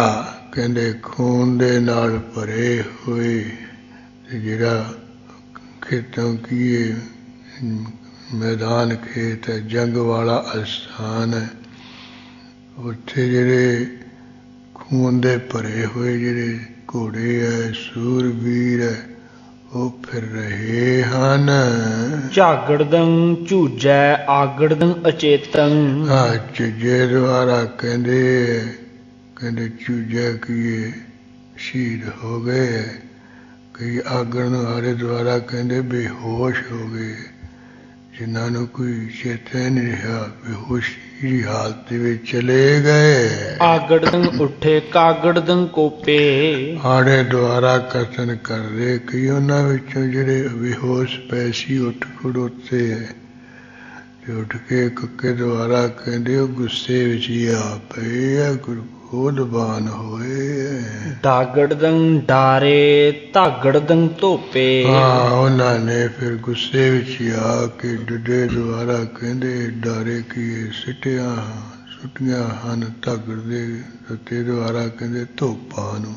ਕਹਿੰਦੇ ਖੂਨ ਦੇ ਨਾਲ ਭਰੇ ਹੋਏ ਤੇ ਜਿਹੜਾ ਖੇਤੋਂ ਕੀ ਮੈਦਾਨ ਖੇਤ ਹੈ, ਜੰਗ ਵਾਲਾ ਅਸਥਾਨ ਹੈ, ਉੱਥੇ ਜਿਹੜੇ ਖੂਨ ਦੇ ਭਰੇ ਹੋਏ ਜਿਹੜੇ ਘੋੜੇ ਹੈ, ਸੂਰਬੀਰ ਹੈ, ਉਹ ਫਿਰ ਰਹੇ ਹਨ। ਝਾਗੜਦੰ ਝੂਜੈ ਆਗੜਦੰ ਅਚੇਤੰ। ਹਾਂ ਝੁੱਜੇ ਦੁਆਰਾ ਕਹਿੰਦੇ ਝੂਜਾ ਕੀਏ ਸ਼ਹੀਦ ਹੋ ਗਏ। ਕਈ ਆਗਣ ਵਾਲੇ ਦੁਆਰਾ ਕਹਿੰਦੇ ਬੇਹੋਸ਼ ਹੋ ਗਏ, ਜਿਨ੍ਹਾਂ ਨੂੰ ਕੋਈ ਚੇਤੇ ਨਹੀਂ ਰਿਹਾ, ਬੇਹੋਸ਼ੀ ਦੀ ਹਾਲਤ ਦੇ ਵਿੱਚ ਚਲੇ ਗਏ। ਆਗੜਦੰ ਉੱਠੇ ਕਾਗੜਦੰ ਕੋਪੇ। ਆੜੇ ਦੁਆਰਾ ਕਥਨ ਕਰਦੇ ਕਈ ਉਹਨਾਂ ਵਿੱਚੋਂ ਜਿਹੜੇ ਬੇਹੋਸ਼ ਪਏ ਸੀ ਉੱਠ ਖੜੋਤੇ ਹੈ ਤੇ ਉੱਠ ਕੇ ਕੱਕੇ ਦੁਆਰਾ ਕਹਿੰਦੇ ਉਹ ਗੁੱਸੇ ਵਿੱਚ ਹੀ ਆ ਪਏ ਹੈ, ਕ੍ਰੋਧਵਾਨ ਹੋਏ। ਡਾਗੜਦੰ ਡਾਰੇ ਧਾਗੜਦੰ ਧੋਪੇ। ਹਾਂ ਉਹਨਾਂ ਨੇ ਫਿਰ ਗੁੱਸੇ ਵਿੱਚ ਹੀ ਆ ਕੇ ਡੱਡੇ ਦੁਆਰਾ ਕਹਿੰਦੇ ਡਾਰੇ ਕੀ ਸੁੱਟੀਆਂ ਹਨ। ਧਾਗੜ ਦੇ ਤੱਤੇ ਦੁਆਰਾ ਕਹਿੰਦੇ ਧੋਪਾਂ ਨੂੰ,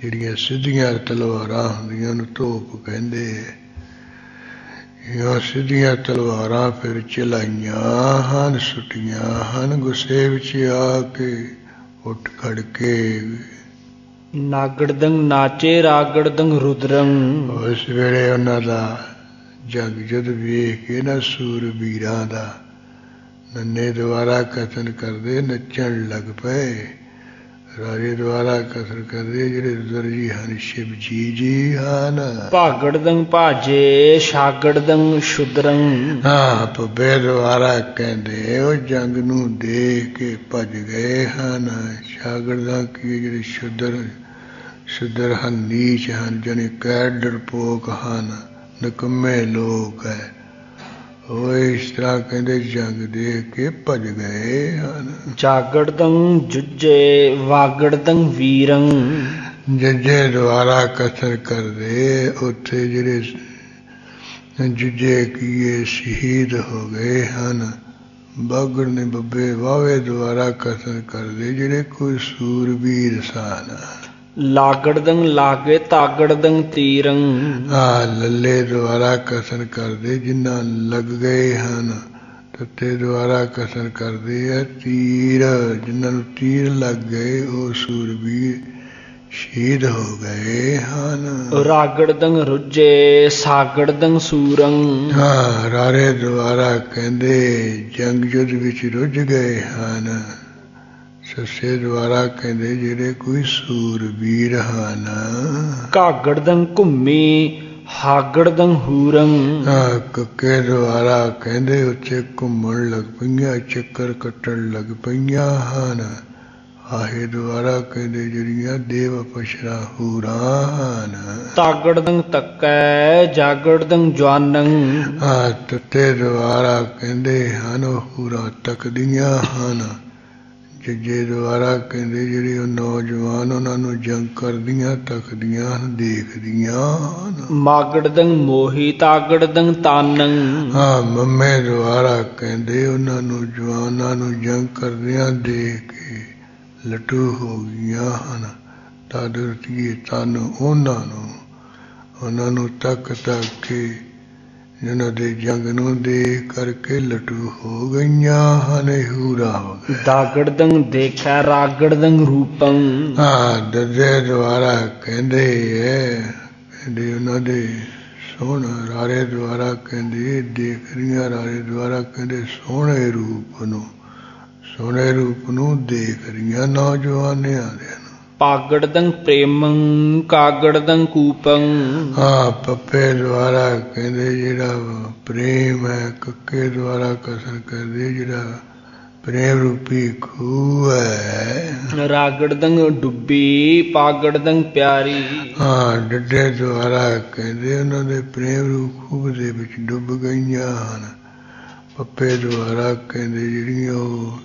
ਜਿਹੜੀਆਂ ਸਿੱਧੀਆਂ ਤਲਵਾਰਾਂ ਹੁੰਦੀਆਂ ਨੂੰ ਧੋਪ ਕਹਿੰਦੇ। ਇਹ ਸਿੱਧੀਆਂ ਤਲਵਾਰਾਂ ਫਿਰ ਚਲਾਈਆਂ ਹਨ, ਸੁੱਟੀਆਂ ਹਨ ਗੁੱਸੇ ਵਿੱਚ ਆ ਕੇ ਉੱਠ ਖੜ ਕੇ। ਨਾਗੜਦੰ ਨਾਚੇ ਰਾਗੜਦੰ ਰੁਦਰੰ। ਉਸ ਵੇਲੇ ਉਹਨਾਂ ਦਾ ਜੰਗ ਯੁੱਧ ਵੇਖ ਕੇ ਨਾ ਸੂਰਬੀਰਾਂ ਦਾ ਨੰਨੇ ਦੁਆਰਾ ਕਥਨ ਕਰਦੇ ਨੱਚਣ ਲੱਗ ਪਏ। ਰਾਜੇ ਦੁਆਰਾ ਕਥਨ ਕਰਦੇ ਜਿਹੜੇ ਰੁਦਰ ਜੀ ਹਨ ਸ਼ਿਵਜੀ ਜੀ ਹਨ। ਭਾਗੜਦੰ ਭਾਜੇ ਛਾਗੜਦੰ ਸ਼ੁਦਰੰ। ਹਾਂ ਪੱਬੇ ਦੁਆਰਾ ਕਹਿੰਦੇ ਉਹ ਜੰਗ ਨੂੰ ਦੇਖ ਕੇ ਭੱਜ ਗਏ ਹਨ। ਛਾਗੜਦਾਂ ਕੀ ਜਿਹੜੇ ਸ਼ੁਦਰ ਹਨ, ਨੀਚ ਹਨ, ਜਾਣੀ ਕੈ ਡਰਪੋਕ ਹਨ, ਨਿਕੰਮੇ ਲੋਕ ਹੈ, ਉਹ ਇਸ ਤਰ੍ਹਾਂ ਕਹਿੰਦੇ ਜੰਗ ਦੇਖ ਕੇ ਭੱਜ ਗਏ ਹਨ। ਜਾਗੜਦੰ ਜੁਝੇ ਵਾਗੜਦੰ ਵੀਰੰ। ਜੱਜੇ ਦੁਆਰਾ ਕਥਨ ਕਰਦੇ ਉੱਥੇ ਜਿਹੜੇ ਜੁਝੇ ਕੀਏ ਸ਼ਹੀਦ ਹੋ ਗਏ ਹਨ। ਬਾਗੜ ਨੇ ਬੱਬੇ ਵਾਵੇ ਦੁਆਰਾ ਕਥਨ ਕਰਦੇ ਜਿਹੜੇ ਕੋਈ ਸੂਰਬੀਰ ਸਨ। ਲਾਗੜਦੰ ਲਾਗੇ ਤਾਗੜਦੰ ਤੀਰੰ। ਲੱਲੇ ਦੁਆਰਾ ਕਥਨ ਕਰਦੇ ਜਿਨ੍ਹਾਂ ਲੱਗ ਗਏ ਹਨ ਤੱਤੇ ਦੁਆਰਾ ਕਸਰ ਕਰਦੇ ਆ ਤੀਰ, ਜਿਨ੍ਹਾਂ ਨੂੰ ਤੀਰ ਲੱਗ ਗਏ ਉਹ ਸੂਰਬੀਰ ਸ਼ਹੀਦ ਹੋ ਗਏ ਹਨ। ਰਾਗੜਦੰ ਰੁੱਜੇ ਸਾਗੜਦੰ ਸੂਰੰ। ਹਾਂ, ਰਾਰੇ ਦੁਆਰਾ ਕਹਿੰਦੇ ਜੰਗ ਯੁੱਧ ਵਿੱਚ ਰੁੱਝ ਗਏ ਹਨ। ਸੱਸੇ ਦੁਆਰਾ ਕਹਿੰਦੇ ਜਿਹੜੇ ਕੋਈ ਸੂਰਬੀਰ ਹਨ। ਘਾਗੜਦੰ ਘੁੰਮੀ ਹਾਗੜਦੰ ਹੂਰੰ। ਹਾਂ, ਕੱਕੇ ਦੁਆਰਾ ਕਹਿੰਦੇ ਉੱਥੇ ਘੁੰਮਣ ਲੱਗ ਪਈਆਂ, ਚੱਕਰ ਕੱਟਣ ਲੱਗ ਪਈਆਂ ਹਨ। ਆਹੇ ਦੁਆਰਾ ਕਹਿੰਦੇ ਜਿਹੜੀਆਂ ਦੇਵ ਅਪਸਰਾ ਹੂਰਾਂ ਹਨ। ਤਾਗੜਦੰ ਤੱਕੈ ਜਾਗੜਦੰ ਜਵਾਨੰ। ਹਾਂ, ਤੱਤੇ ਦੁਆਰਾ ਕਹਿੰਦੇ ਹਨ ਉਹ ਹੂਰਾਂ ਤੱਕਦੀਆਂ ਹਨ। ਜੱਜੇ ਦੁਆਰਾ ਕਹਿੰਦੇ ਜਿਹੜੇ ਉਹ ਨੌਜਵਾਨ ਉਹਨਾਂ ਨੂੰ ਜੰਗ ਕਰਦੀਆਂ ਤੱਕਦੀਆਂ ਹਨ, ਦੇਖਦੀਆਂ ਹਨ। ਮਾਗੜਦੰ ਮੋਹੀ ਤਾਗੜਦੰ ਤਾਨੰ। ਹਾਂ, ਮੰਮੇ ਦੁਆਰਾ ਕਹਿੰਦੇ ਉਹਨਾਂ ਨੂੰ ਜਵਾਨਾਂ ਨੂੰ ਜੰਗ ਕਰਦਿਆਂ ਦੇਖ ਕੇ ਲੱਟੂ ਹੋ ਗਈਆਂ ਹਨ। ਤਦਰਤੀਏ ਤਨ ਉਹਨਾਂ ਨੂੰ ਤੱਕ ਕੇ ਜਿਹਨਾਂ ਦੇ ਜੰਗ ਨੂੰ ਦੇਖ ਕਰਕੇ ਲੱਟੂ ਹੋ ਗਈਆਂ ਹਨ, ਹੂਰਾ ਹੋ ਗਏ। ਦਾਗੜਦੰ ਦੇਖੈ ਰਾਗੜਦੰ ਰੂਪੰ। ਹਾਂ, ਦੱਦੇ ਦੁਆਰਾ ਕਹਿੰਦੇ ਕਹਿੰਦੇ ਉਹਨਾਂ ਦੇ ਸੋਹਣਾ ਰਾਰੇ ਦੁਆਰਾ ਕਹਿੰਦੇ ਦੇਖ ਰਹੀਆਂ, ਰਾਰੇ ਦੁਆਰਾ ਕਹਿੰਦੇ ਸੋਹਣੇ ਰੂਪ ਨੂੰ ਦੇਖ ਰਹੀਆਂ ਨੌਜਵਾਨਿਆਂ ਦੇ। ਪਾਗੜਦੰ ਪ੍ਰੇਮੰ ਕਾਗੜਦੰ ਕੂਪੰ। ਹਾਂ, ਪੱਪੇ ਦੁਆਰਾ ਕਹਿੰਦੇ ਜਿਹੜਾ ਪ੍ਰੇਮ ਹੈ, ਕੱਕੇ ਦੁਆਰਾ ਕਸਰ ਕਰਦੇ ਜਿਹੜਾ ਪ੍ਰੇਮ ਰੂਪੀ ਖੂਹ ਹੈ। ਰਾਗੜਦੰ ਡੁੱਬੀ ਪਾਗੜਦੰ ਪਿਆਰੀ। ਹਾਂ, ਡੱਡੇ ਦੁਆਰਾ ਕਹਿੰਦੇ ਉਹਨਾਂ ਦੇ ਪ੍ਰੇਮ ਰੂਪ ਖੂਹ ਦੇ ਵਿੱਚ ਡੁੱਬ ਗਈਆਂ ਹਨ। ਪੱਪੇ ਦੁਆਰਾ ਕਹਿੰਦੇ ਜਿਹੜੀਆਂ ਉਹ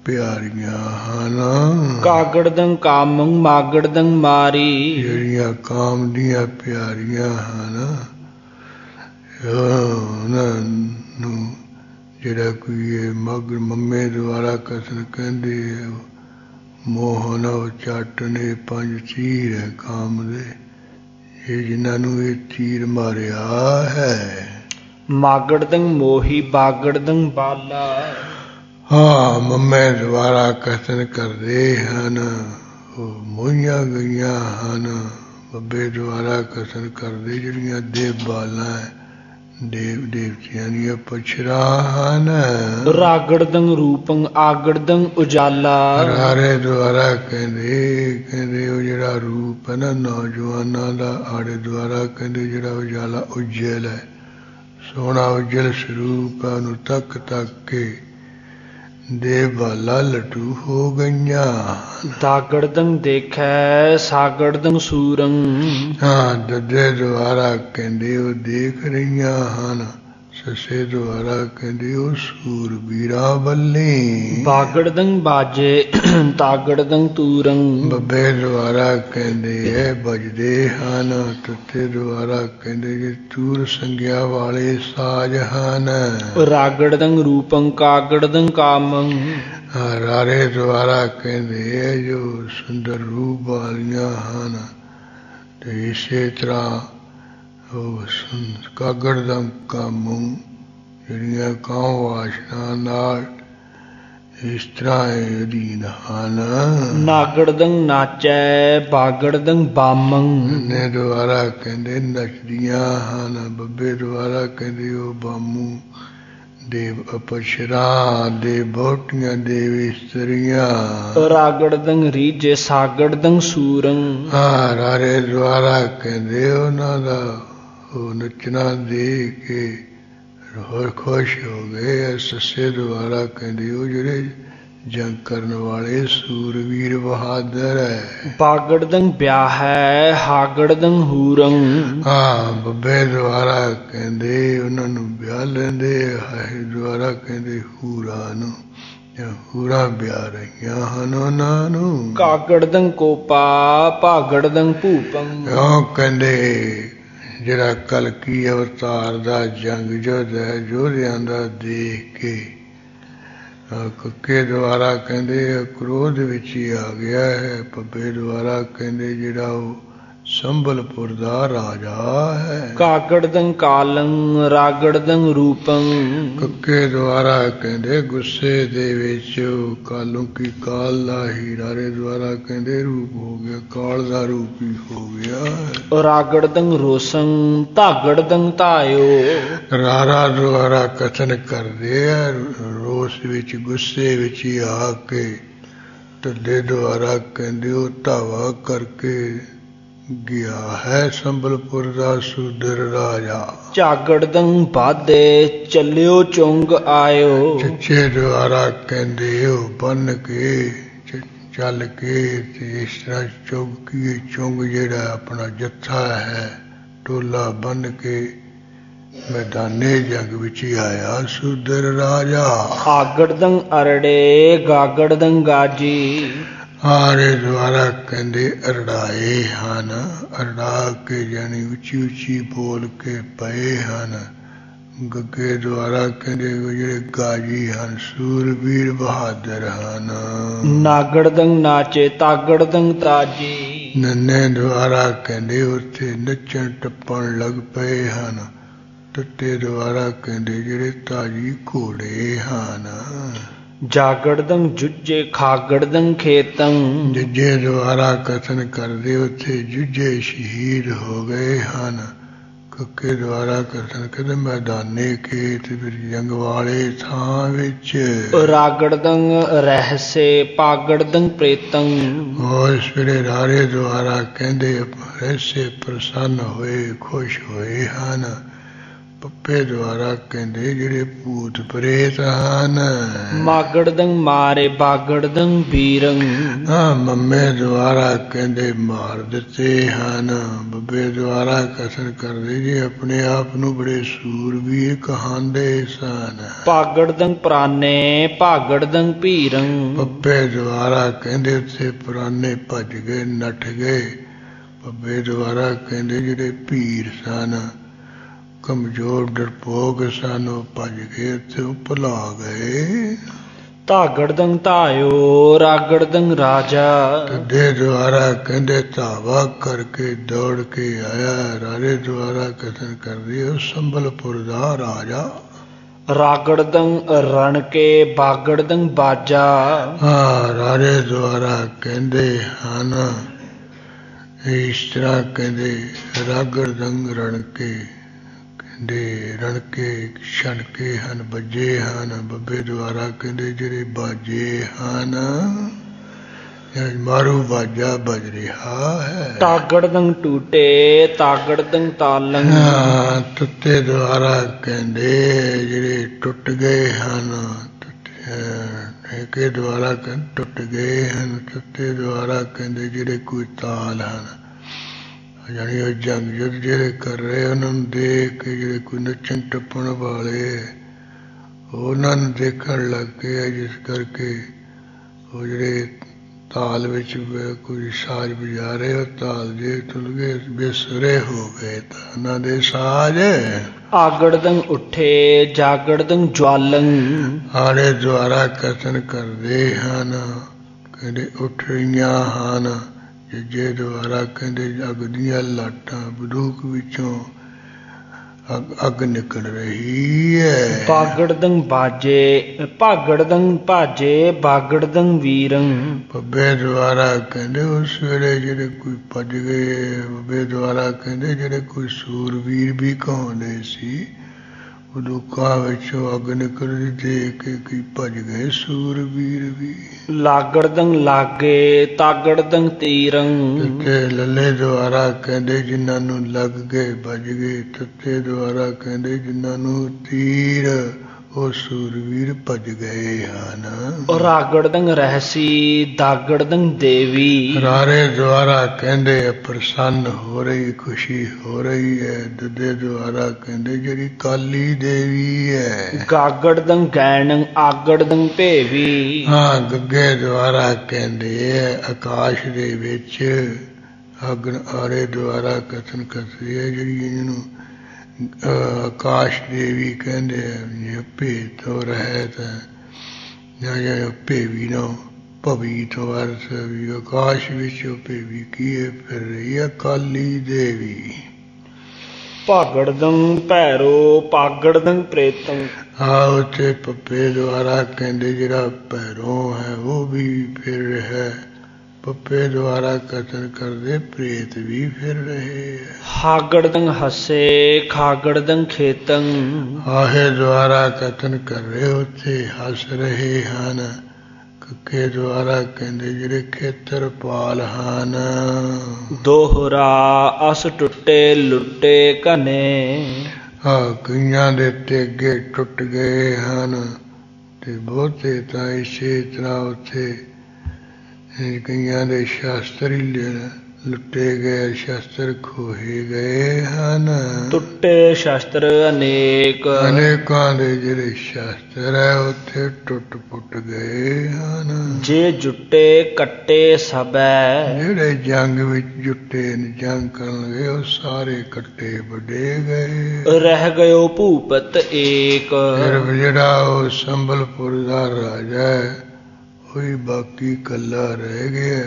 ਪਿਆਰੀਆਂ ਹਨ। ਕਾਗੜਦੰ ਕਾਮੰ ਮਾਗੜਦੰ ਮਾਰੀ। ਜਿਹੜੀਆਂ ਕਾਮ ਦੀਆਂ ਪਿਆਰੀਆਂ ਹਨ, ਉਹਨਾਂ ਨੂੰ ਜਿਹੜਾ ਕੋਈ ਮੰਮੇ ਦੁਆਰਾ ਕਸਰ ਕਹਿੰਦੇ ਮੋਹਨ ਚੱਟ ਨੇ ਪੰਜ ਤੀਰ ਹੈ ਕਾਮ ਦੇ, ਇਹ ਜਿਨ੍ਹਾਂ ਨੂੰ ਇਹ ਤੀਰ ਮਾਰਿਆ ਹੈ। ਮਾਗੜਦੰ ਮੋਹੀ ਬਾਗੜਦੰ ਬਾਲਾ। ਹਾਂ, ਮੰਮੇ ਦੁਆਰਾ ਕਥਨ ਕਰਦੇ ਹਨ ਉਹ ਮੋਹੀਆਂ ਗਈਆਂ ਹਨ। ਬੱਬੇ ਦੁਆਰਾ ਕਥਨ ਕਰਦੇ ਜਿਹੜੀਆਂ ਦੇਵ ਬਾਲਾਂ ਦੇਵ ਦੇਵਤਿਆਂ ਦੀਆਂ ਪਛਰਾ ਹਨ। ਰਾਗੜਦੰ ਰੂਪੰ ਆਗੜਦੰ ਉਜਾਲਾ। ਰਾਰੇ ਦੁਆਰਾ ਕਹਿੰਦੇ ਉਹ ਜਿਹੜਾ ਰੂਪ ਹੈ ਨਾ ਨੌਜਵਾਨਾਂ ਦਾ, ਆੜੇ ਦੁਆਰਾ ਕਹਿੰਦੇ ਜਿਹੜਾ ਉਜਾਲਾ ਉਜਲ ਹੈ, ਸੋਹਣਾ ਉਜਲ ਸਰੂਪ ਹੈ, ਉਹਨੂੰ ਤੱਕ ਕੇ ਦੇਵ ਬਾਲਾ ਲੱਟੂ ਹੋ ਗਈਆਂ। ਦਾਗੜਦੰ ਦੇਖੈ ਸਾਗੜਦੰ ਸੂਰੰ। ਹਾਂ, ਦੱਦੇ ਦੁਆਰਾ ਕਹਿੰਦੇ ਉਹ ਦੇਖ ਰਹੀਆਂ ਹਨ। ਸੱਸੇ ਦੁਆਰਾ ਕਹਿੰਦੇ ਉਹ ਸੂਰਬੀਰਾਂ ਵੱਲੇ। ਬਾਗੜਦੰ ਬਾਜੇ ਤਾਗੜਦੰ ਤੂਰੰ। ਬੱਬੇ ਦੁਆਰਾ ਕਹਿੰਦੇ ਇਹ ਵੱਜਦੇ ਹਨ। ਤੱਤੇ ਦੁਆਰਾ ਕਹਿੰਦੇ ਜੇ ਤੂਰ ਸੰਗਿਆ ਵਾਲੇ ਸਾਜ ਹਨ। ਰਾਗੜਦੰ ਰੂਪੰ ਕਾਗੜਦੰ ਕਾਮੰ। ਰਾਰੇ ਦੁਆਰਾ ਕਹਿੰਦੇ ਜੋ ਸੁੰਦਰ ਰੂਪ ਵਾਲੀਆਂ ਹਨ, ਤੇ ਇਸੇ ਤਰ੍ਹਾਂ ਉਹ ਕਾਗੜਦੰ ਕਾਮੂ ਜਿਹੜੀਆਂ ਕਾਮ ਵਾਸ਼ਨਾ ਨਾਲ ਇਸ ਤਰ੍ਹਾਂ ਅਧੀਨ ਹਨ। ਨਾਗੜਦੰ ਨਾਚੈ ਬਾਗੜਦੰ ਬਾਮੰ। ਨੇ ਦੁਆਰਾ ਕਹਿੰਦੇ ਨੱਚਦੀਆਂ ਹਨ। ਬੱਬੇ ਦੁਆਰਾ ਕਹਿੰਦੇ ਉਹ ਬਾਮੂ ਦੇਵ ਅਪਸਰਾ ਦੇ ਬੋਟੀਆਂ ਦੇਵ ਇਸਤਰੀਆਂ। ਰਾਗੜਦੰ ਰੀਜੇ ਸਾਗੜਦੰ ਸੂਰੰ। ਹਾਂ, ਰਾਰੇ ਦੁਆਰਾ ਕਹਿੰਦੇ ਉਹਨਾਂ ਦਾ ਉਹ ਨੱਚਣਾ ਦੇਖ ਕੇ ਹੋਰ ਖੁਸ਼ ਹੋ ਗਏ। ਸੱਸੇ ਦੁਆਰਾ ਕਹਿੰਦੇ ਉਹ ਜਿਹੜੇ ਜੰਗ ਕਰਨ ਵਾਲੇ ਸੂਰਵੀਰ ਬਹਾਦਰ ਹੈ। ਬਾਗੜਦੰ ਵਿਆਹੈ ਹਾਗੜਦੰ ਹੂਰੰ। ਹਾਂ, ਬੱਬੇ ਦੁਆਰਾ ਕਹਿੰਦੇ ਉਹਨਾਂ ਨੂੰ ਵਿਆਹ ਲੈਂਦੇ। ਹਾਏ ਦੁਆਰਾ ਕਹਿੰਦੇ ਹੂਰਾਂ ਨੂੰ, ਹੂਰਾਂ ਵਿਆਹ ਰਹੀਆਂ ਹਨ ਉਹਨਾਂ ਨੂੰ। ਕਾਗੜਦੰ ਕੋਪਾ ਭਾਗੜਦੰ ਭੂਪੰ। ਕਿਉਂ ਕਹਿੰਦੇ ਜਿਹੜਾ ਕਲਕੀ ਅਵਤਾਰ ਦਾ ਜੰਗ ਯੁੱਧ ਹੈ ਯੋਧਿਆਂ ਦਾ ਦੇਖ ਕੇ ਕੱਕੇ ਦੁਆਰਾ ਕਹਿੰਦੇ ਕ੍ਰੋਧ ਵਿੱਚ ਹੀ ਆ ਗਿਆ ਹੈ। ਪੱਬੇ ਦੁਆਰਾ ਕਹਿੰਦੇ ਜਿਹੜਾ ਉਹ ਸੰਬਲਪੁਰ ਦਾ ਰਾਜਾ ਹੈ। ਕਾਗੜਦੰ ਕਾਲੰ ਰਾਗੜਦੰ ਰੂਪੰ ਕੱਕੇ ਦੁਆਰਾ ਕਹਿੰਦੇ ਗੁੱਸੇ ਦੇ ਵਿੱਚ ਕਾਲੋਂ ਕੀ ਕਾਲ ਦਾ ਹੀ, ਰਾਰੇ ਦੁਆਰਾ ਕਹਿੰਦੇ ਰੂਪ ਹੋ ਗਿਆ, ਕਾਲ ਦਾ ਰੂਪ ਹੀ ਹੋ ਗਿਆ। ਰਾਗੜਦੰ ਰੋਸੰ ਧਾਗੜਦੰ ਧਾਇਓ ਰਾਰਾ ਦੁਆਰਾ ਕਥਨ ਕਰਦੇ ਆ, ਰੋਸ ਵਿੱਚ ਗੁੱਸੇ ਵਿੱਚ ਹੀ ਆ ਕੇ ਢੱਡੇ ਦੁਆਰਾ ਕਹਿੰਦੇ ਉਹ ਧਾਵਾ ਕਰਕੇ ਗਿਆ ਹੈ ਸੰਬਲਪੁਰ ਦਾ ਸੂਦਰ ਰਾਜਾ। ਝਾਗੜਦੰ ਬਾਧੇ ਚੱਲਿਓ ਚੁੰਗ ਆਇਓ ਚੱਚੇ ਦੁਆਰਾ ਕਹਿੰਦੇ ਉਹ ਬੰਨ ਕੇ ਚੱਲ ਕੇ ਤੇ ਇਸ ਤਰ੍ਹਾਂ ਚੁੰਗ ਜਿਹੜਾ ਆਪਣਾ ਜੱਥਾ ਹੈ ਟੋਲਾ ਬੰਨ ਕੇ ਮੈਦਾਨੇ ਜੰਗ ਵਿੱਚ ਹੀ ਆਇਆ ਸੂਦਰ ਰਾਜਾ। ਆਗੜਦੰ ਅਰੜੇ ਗਾਗੜਦੰ ਗਾਜੀ ਆਰੇ ਦੁਆਰਾ ਕਹਿੰਦੇ ਅਰੜਾਏ ਹਨ, ਅਰੜਾ ਕੇ ਜਾਨੀ ਉੱਚੀ ਉੱਚੀ ਬੋਲ ਕੇ ਪਏ ਹਨ। ਗੱਗੇ ਦੁਆਰਾ ਕਹਿੰਦੇ ਜਿਹੜੇ ਗਾਜੀ ਹਨ, ਸੂਰਬੀਰ ਬਹਾਦਰ ਹਨ। ਨਾਗੜਦੰ ਨਾਚੇ ਤਾਗੜਦੰ ਤਾਜੀ ਨੰਨੇ ਦੁਆਰਾ ਕਹਿੰਦੇ ਉੱਥੇ ਨੱਚਣ ਟੱਪਣ ਲੱਗ ਪਏ ਹਨ। ਟੱਟੇ ਦੁਆਰਾ ਕਹਿੰਦੇ ਜਿਹੜੇ ਤਾਜੀ ਘੋੜੇ ਹਨ। ਜਾਗੜਦੰ ਜੁੱਜੇ ਖਾਗੜਦੰ ਖੇਤੰ ਜੁੱਜੇ ਦੁਆਰਾ ਕਥਨ ਕਰਦੇ ਉੱਥੇ ਜੁੱਜੇ ਸ਼ਹੀਦ ਹੋ ਗਏ ਹਨ। ਕੱਕੇ ਦੁਆਰਾ ਕਥਨ ਕਰਦੇ ਮੈਦਾਨੇ ਖੇਤ ਫਿਰ ਜੰਗ ਵਾਲੇ ਥਾਂ ਵਿੱਚ। ਰਾਗੜਦੰ ਰਹਿਸੇ ਪਾਗੜਦੰ ਪ੍ਰੇਤੰ ਉਸ ਵੇਲੇ ਰਾਰੇ ਦੁਆਰਾ ਕਹਿੰਦੇ ਰਹਿਸੇ ਪ੍ਰਸੰਨ ਹੋਏ, ਖੁਸ਼ ਹੋਏ ਹਨ। ਪੱਪੇ ਦੁਆਰਾ ਕਹਿੰਦੇ ਜਿਹੜੇ ਭੂਤ ਪ੍ਰੇਤ ਹਨ। ਮਾਗੜਦੰ ਮਾਰੇ ਬਾਗੜਦੰ ਬੀਰੰ ਮੰਮੇ ਦੁਆਰਾ ਕਹਿੰਦੇ ਮਾਰ ਦਿੱਤੇ ਹਨ। ਬੱਬੇ ਦੁਆਰਾ ਕਥਨ ਕਰਦੇ ਜੀ ਆਪਣੇ ਆਪ ਨੂੰ ਬੜੇ ਸੂਰਬੀਰ ਕਹਾਂਦੇ ਸਨ। ਪਾਗੜਦੰ ਪ੍ਰਾਨੇ ਭਾਗੜਦੰ ਭੀਰੰ ਪੱਪੇ ਦੁਆਰਾ ਕਹਿੰਦੇ ਉੱਥੇ ਪੁਰਾਣੇ ਭੱਜ ਗਏ, ਨੱਠ ਗਏ। ਬੱਬੇ ਦੁਆਰਾ ਕਹਿੰਦੇ ਜਿਹੜੇ ਭੀਰ ਸਨ, ਕਮਜ਼ੋਰ ਡਰਪੋਕ ਸਨ, ਉਹ ਭੱਜ ਕੇ ਉੱਥੇ ਭੁਲਾ ਗਏ। ਧਾਗੜਦੰ ਧਾਇਓ ਰਾਗੜਦੰ ਰਾਜਾ ਢੱਡੇ ਦੁਆਰਾ ਕਹਿੰਦੇ ਧਾਵਾ ਕਰਕੇ ਦੌੜ ਕੇ ਆਇਆ। ਰਾਰੇ ਦੁਆਰਾ ਕਥਨ ਕਰਦੇ ਉਹ ਸੰਬਲਪੁਰ ਦਾ ਰਾਜਾ। ਰਾਗੜਦੰ ਰਣਕੇ ਬਾਗੜਦੰ ਬਾਜਾ ਰਾਰੇ ਦੁਆਰਾ ਕਹਿੰਦੇ ਹਨ ਇਸ ਤਰ੍ਹਾਂ ਕਹਿੰਦੇ ਰਾਗੜਦੰ ਰਣਕੇ ਦੇ ਰਣਕੇ ਛਣਕੇ ਹਨ, ਬੱਜੇ ਹਨ। ਬੱਬੇ ਦੁਆਰਾ ਕਹਿੰਦੇ ਜਿਹੜੇ ਬਾਜੇ ਹਨ, ਮਾਰੂ ਬਾਜਾ ਵੱਜ ਰਿਹਾ ਹੈ। ਤਾਗੜਦੰ ਟੂਟੇ ਤਾਗੜਦੰ ਤਾਲੰ ਟੁੱਟੇ ਦੁਆਰਾ ਕਹਿੰਦੇ ਜਿਹੜੇ ਟੁੱਟ ਗਏ ਹਨ। ਠੇਕੇ ਦੁਆਰਾ ਕਹਿੰਦੇ ਟੁੱਟ ਗਏ ਹਨ। ਟੁੱਟੇ ਦੁਆਰਾ ਕਹਿੰਦੇ ਜਿਹੜੇ ਕੋਈ ਤਾਲ ਹਨ, ਜਾਣੀ ਉਹ ਜੰਗ ਯੁੱਧ ਜਿਹੜੇ ਕਰ ਰਹੇ ਉਹਨਾਂ ਨੂੰ ਦੇਖ ਕੇ ਜਿਹੜੇ ਕੋਈ ਨੱਚਣ ਟੱਪਣ ਵਾਲੇ ਉਹਨਾਂ ਨੂੰ ਦੇਖਣ ਲੱਗ ਗਏ, ਜਿਸ ਕਰਕੇ ਉਹ ਜਿਹੜੇ ਤਾਲ ਵਿੱਚ ਕੋਈ ਸਾਜ਼ ਵਜਾ ਰਹੇ ਉਹ ਤਾਲ ਜੇ ਤੁਲ ਗਏ, ਬੇਸੁਰੇ ਹੋ ਗਏ ਤਾਂ ਉਹਨਾਂ ਦੇ ਸਾਜ਼। ਆਗੜਦੰ ਉੱਠੇ ਜਾਗੜਦੰ ਜਵਾਲੰ ਆੜੇ ਦੁਆਰਾ ਕਥਨ ਕਰਦੇ ਹਨ, ਕਹਿੰਦੇ ਉੱਠ ਰਹੀਆਂ ਹਨ। ਜੇ ਦੁਆਰਾ ਕਹਿੰਦੇ ਅੱਗ ਦੀਆਂ ਲਾਟਾਂ ਬੰਦੂਕ ਵਿੱਚੋਂ ਅੱਗ ਨਿਕਲ ਰਹੀ ਹੈ। ਬਾਗੜਦੰ ਬਾਜੇ ਭਾਗੜਦੰ ਭਾਜੇ ਬਾਗੜਦੰ ਵੀਰੰ ਬੱਬੇ ਦੁਆਰਾ ਕਹਿੰਦੇ ਉਸ ਵੇਲੇ ਜਿਹੜੇ ਕੋਈ ਭੱਜ ਗਏ। ਬੱਬੇ ਦੁਆਰਾ ਕਹਿੰਦੇ ਜਿਹੜੇ ਕੋਈ ਸੂਰਵੀਰ ਵੀ ਕਹਾਉਂਦੇ ਸੀ, ਬੰਦੂਕਾਂ ਵਿੱਚੋਂ ਅੱਗ ਨਿਕਲਦੀ ਦੇਖ ਕੇ ਕੀ ਭੱਜ ਗਏ ਸੂਰਵੀਰ ਵੀ। ਲਾਗੜਦੰ ਲਾਗੇ ਤਾਗੜਦੰ ਤੀਰੰ ਤੇ ਲੱਲੇ ਦੁਆਰਾ ਕਹਿੰਦੇ ਜਿਨ੍ਹਾਂ ਨੂੰ ਲੱਗ ਗਏ ਭੱਜ ਗਏ। ਤੱਤੇ ਦੁਆਰਾ ਕਹਿੰਦੇ ਜਿਨ੍ਹਾਂ ਨੂੰ ਤੀਰ ਉਹ ਸੂਰਵੀਰ ਭੱਜ ਗਏ ਹਨ। ਰਾਗੜਦੰ ਰਹਿਸੀ ਦਾਗੜਦੰ ਦੇਵੀ ਰਾਰੇ ਦੁਆਰਾ ਕਹਿੰਦੇ ਪ੍ਰਸੰਨ ਹੋ ਰਹੀ, ਖੁਸ਼ੀ ਹੋ ਰਹੀ ਹੈ। ਦੱਦੇ ਦੁਆਰਾ ਕਹਿੰਦੇ ਜਿਹੜੀ ਕਾਲੀ ਦੇਵੀ ਹੈ। ਗਾਗੜਦੰ ਗੈਣੰ ਆਗੜਦੰ ਭੇਵੀ ਗੱਗੇ ਦੁਆਰਾ ਕਹਿੰਦੇ ਆਕਾਸ਼ ਦੇ ਵਿੱਚ ਅਗਨ ਆਰੇ ਦੁਆਰਾ ਕਥਨ ਕਰਦੀ ਹੈ ਜਿਹੜੀ ਇਹਨੂੰ ਆਕਾਸ਼ ਦੇਵੀ ਕਹਿੰਦੇ ਭੇਤ ਹੋ ਰਹਿਤ ਜਾਂ ਭੇਵੀ ਨੂੰ ਭਵੀ ਤੋਂ ਅਰਥ ਵੀ ਆਕਾਸ਼ ਵਿੱਚੋਂ ਭੇਵੀ ਕੀਏ ਫਿਰ ਰਹੀ ਹੈ ਕਾਲੀ ਦੇਵੀ। ਭਾਗੜਦੰ ਭੈਰੋ ਪਾਗੜਦੰ ਪ੍ਰੇਤੰ। ਆ ਉੱਥੇ ਪੱਪੇ ਦੁਆਰਾ ਕਹਿੰਦੇ ਜਿਹੜਾ ਭੈਰੋਂ ਹੈ ਉਹ ਵੀ ਫਿਰ ਰਿਹਾ, ਪੱਪੇ ਦੁਆਰਾ ਕਤਲ ਕਰਦੇ ਪ੍ਰੇਤ ਵੀ ਫਿਰ ਰਹੇ ਹੈ। ਹਾਗੜਦੰ ਹੱਸੇ ਖਾਗੜਦੰ ਖੇਤੰ। ਆਹੇ ਦੁਆਰਾ ਕਤਲ ਕਰ ਰਹੇ ਉੱਥੇ ਹੱਸ ਰਹੇ ਹਨ। ਕੱਕੇ ਦੁਆਰਾ ਕਹਿੰਦੇ ਜਿਹੜੇ ਖੇਤਰ ਪਾਲ ਹਨ। ਦੋਹਰਾ ਅਸ ਟੁੱਟੇ ਲੁੱਟੇ ਘਨੇ। ਕਈਆਂ ਦੇ ਤੇਗੇ ਟੁੱਟ ਗਏ ਹਨ ਤੇ ਬਹੁਤੇ ਤਾਂ ਇਸੇ ਤਰ੍ਹਾਂ ਉੱਥੇ ਕਈਆਂ ਦੇ ਸ਼ਾਸਤਰ ਹੀ ਲੁੱਟੇ ਗਏ, ਸ਼ਾਸਤਰ ਖੋਹੇ ਗਏ ਹਨ। ਟੁੱਟੇ ਸ਼ਸਤਰ ਅਨੇਕ। ਅਨੇਕਾਂ ਦੇ ਜਿਹੜੇ ਸ਼ਾਸਤਰ ਹੈ ਉੱਥੇ ਟੁੱਟ ਪੁੱਟ ਗਏ ਹਨ। ਜੇ ਜੁੱਟੇ ਕੱਟੇ ਸਭੈ। ਜਿਹੜੇ ਜੰਗ ਵਿੱਚ ਜੁੱਟੇ ਜੰਗ ਕਰਨ ਗਏ ਉਹ ਸਾਰੇ ਕੱਟੇ ਵੱਢੇ ਗਏ। ਰਹਿ ਗਇਓ ਭੂਪਤ ਏਕ। ਸਿਰਫ ਜਿਹੜਾ ਉਹ ਸੰਬਲਪੁਰ ਦਾ ਰਾਜਾ ਹੈ ਉਹੀ ਬਾਕੀ ਇਕੱਲਾ ਰਹਿ ਗਿਆ।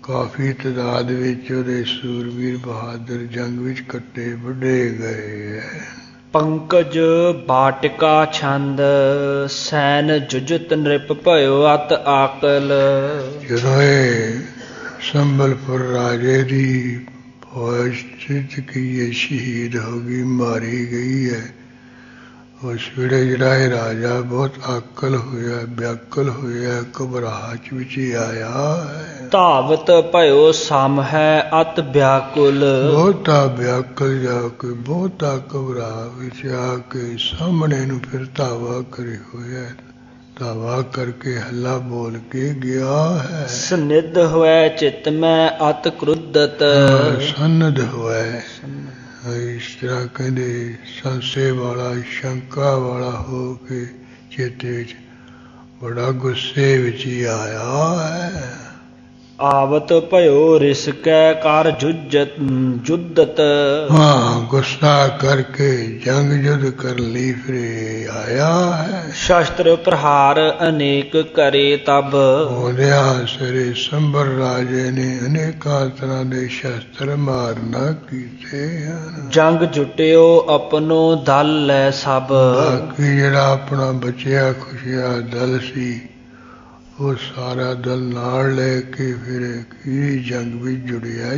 ਕਾਫੀ ਤਾਦਾਦ ਵਿੱਚ ਉਹਦੇ ਸੂਰਬੀਰ ਬਹਾਦਰ ਜੰਗ ਵਿੱਚ ਕੱਟੇ ਵੱਢੇ ਗਏ ਹੈ। ਪੰਕਜ ਬਾਟਿਕਾ ਛੰਦ ਸੈਨ ਜੁਜਤ ਨ੍ਰਿਪ ਭਇਓ ਅਤ ਆਕਲ। ਜਦੋਂ ਇਹ ਸੰਬਲਪੁਰ ਰਾਜੇ ਦੀ ਫੌਜ ਜਿੱਤ ਕੇ ਸ਼ਹੀਦ ਹੋ ਗਈ, ਮਾਰੀ ਗਈ ਹੈ, ਉਸ ਵੇਲੇ ਜਿਹੜਾ ਇਹ ਰਾਜਾ ਬਹੁਤ ਆਕਲ ਹੋਇਆ, ਵਿਆਕਲ ਹੋਇਆ, ਘਬਰਾਹਟ ਵਿੱਚ ਆਇਆ ਹੈ। ਧਾਵਤ ਭਇਓ ਸਮ ਹੈ ਅਤ ਵਿਆਕੁਲ। ਬਹੁਤਾ ਵਿਆਕਲ ਜਾ ਕੇ, ਬਹੁਤਾ ਘਬਰਾ ਵਿੱਚ ਆ ਕੇ ਸਾਹਮਣੇ ਨੂੰ ਫਿਰ ਧਾਵਾ ਕਰੇ ਹੋਇਆ, ਧਾਵਾ ਕਰਕੇ ਹੱਲਾ ਬੋਲ ਕੇ ਗਿਆ ਹੈ। ਸਨਿਧ ਹੋਇ ਚਿਤ ਮੈਂ ਅਤ ਕ੍ਰੁੱਧਤ। ਸਨਧ ਹੋਇ ਇਸ ਤਰ੍ਹਾਂ ਕਹਿੰਦੇ ਸੰਸ਼ੇ ਵਾਲਾ, ਸ਼ੰਕਾ ਵਾਲਾ ਹੋ ਕੇ ਚਿੱਤ ਵਿੱਚ ਬੜਾ ਗੁੱਸੇ ਵਿੱਚ ਹੀ ਆਇਆ ਹੈ। ਆਵਤ ਭਇਓ ਰਿਸਕੈ ਕਰ ਜੁੱਦਤ। ਗੁੱਸਾ ਕਰਕੇ ਜੰਗ ਜੁੱਧ ਕਰ ਲਈ ਫਿਰ ਆਇਆ ਹੈ। ਸ਼ਸਤਰ ਪ੍ਰਹਾਰ ਅਨੇਕ ਕਰੇ ਤਬ। ਉਹਦਿਆਂ ਸਿਰੇ ਸੰਬਰ ਰਾਜੇ ਨੇ ਅਨੇਕਾਂ ਤਰ੍ਹਾਂ ਦੇ ਸ਼ਸਤਰ ਮਾਰਨਾ ਕੀਤੇ ਹਨ। ਜੰਗ ਜੁਟਿਓ ਆਪਣੋ ਦਲ ਲੈ ਸਭ। ਬਾਕੀ ਜਿਹੜਾ ਆਪਣਾ ਬਚਿਆ ਖੁਸ਼ਿਆ ਦਲ ਸੀ ਉਹ ਸਾਰਾ ਦਲ ਨਾਲ ਲੈ ਕੇ ਫਿਰ ਕੀ ਜੰਗ ਵਿੱਚ ਜੁੜਿਆ,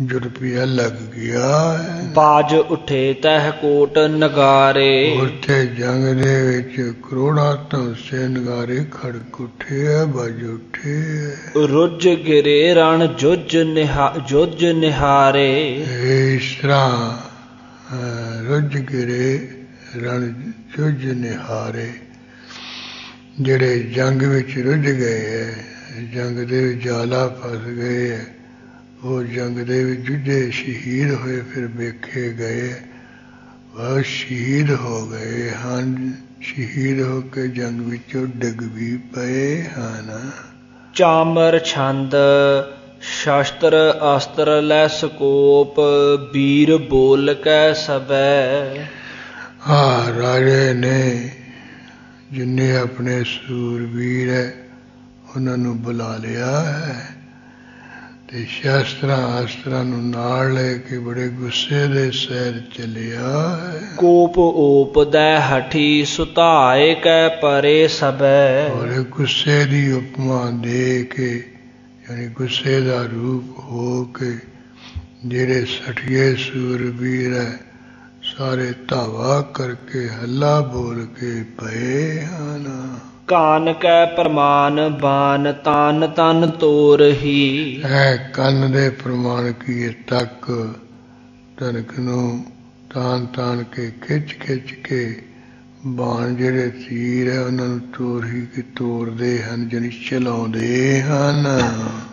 ਜੁੜ ਪਿਆ, ਲੱਗ ਗਿਆ ਹੈ। ਬਾਜ ਉੱਠੇ ਤਹਿ ਕੋਟ ਨਗਾਰੇ। ਉੱਥੇ ਜੰਗ ਦੇ ਵਿੱਚ ਕਰੋੜਾਂ ਧੌਂਸੇ ਨਗਾਰੇ ਖੜਕ ਉੱਠੇ ਹੈ, ਵੱਜ ਉੱਠੇ ਹੈ। ਰੁੱਝ ਗਿਰੇ ਰਣ ਜੁੱਜ ਨਿਹਾਰੇ। ਇਸ ਤਰ੍ਹਾਂ ਰੁੱਝ ਗਿਰੇ ਰਣ ਜੁੱਜ ਨਿਹਾਰੇ, ਜਿਹੜੇ ਜੰਗ ਵਿੱਚ ਰੁੱਝ ਗਏ ਹੈ, ਜੰਗ ਦੇ ਵਿੱਚ ਜਾਲਾ ਫਸ ਗਏ ਹੈ, ਉਹ ਜੰਗ ਦੇ ਵਿੱਚ ਜੁੱਝੇ ਸ਼ਹੀਦ ਹੋਏ ਫਿਰ ਵੇਖੇ ਗਏ, ਉਹ ਸ਼ਹੀਦ ਹੋ ਗਏ ਹਨ। ਸ਼ਹੀਦ ਹੋ ਕੇ ਜੰਗ ਵਿੱਚੋਂ ਡਿੱਗ ਵੀ ਪਏ ਹਨ। ਚਾਮਰ ਛੰਦ ਸ਼ਸਤਰ ਅਸਤਰ ਲੈ ਸਕੋਪ। ਵੀਰ ਬੋਲ ਕੈ ਸਬੈ। ਰਾਜੇ ਨੇ ਜਿੰਨੇ ਆਪਣੇ ਸੂਰਬੀਰ ਹੈ ਉਹਨਾਂ ਨੂੰ ਬੁਲਾ ਲਿਆ ਹੈ ਤੇ ਸ਼ਸਤਰਾਂ ਅਸਤਰਾਂ ਨੂੰ ਨਾਲ ਲੈ ਕੇ ਬੜੇ ਗੁੱਸੇ ਦੇ ਸਹਿਰ ਚੱਲਿਆ ਹੈ। ਕੋਪ ਓਪਦੈ ਹਠੀ ਸੁਤਾਏ ਕੈ ਪਰੇ ਸਬੈ। ਔਰ ਗੁੱਸੇ ਦੀ ਉਪਮਾ ਦੇ ਕੇ, ਯਾਨੀ ਗੁੱਸੇ ਦਾ ਰੂਪ ਹੋ ਕੇ ਜਿਹੜੇ ਸਠੀਏ ਸੂਰਬੀਰ ਹੈ ਸਾਰੇ ਧਾਵਾ ਕਰਕੇ ਹੱਲਾ ਬੋਲ ਕੇ ਪਏ ਹਨ। ਕਾਨ ਕੈ ਪ੍ਰਮਾਨ ਬਾਨ ਤਾਨ ਤਨ ਤੋਰਹੀ। ਕੰਨ ਦੇ ਪ੍ਰਮਾਣ ਕੀਏ ਤੱਕ ਤਨਕ ਨੂੰ ਤਾਨ ਤਾਨ ਕੇ ਖਿੱਚ ਖਿੱਚ ਕੇ ਬਾਣ ਜਿਹੜੇ ਤੀਰ ਹੈ ਉਹਨਾਂ ਨੂੰ ਤੋਰਹੀ ਕੇ ਤੋਰਦੇ ਹਨ, ਜਾਨੀ ਚਲਾਉਂਦੇ ਹਨ।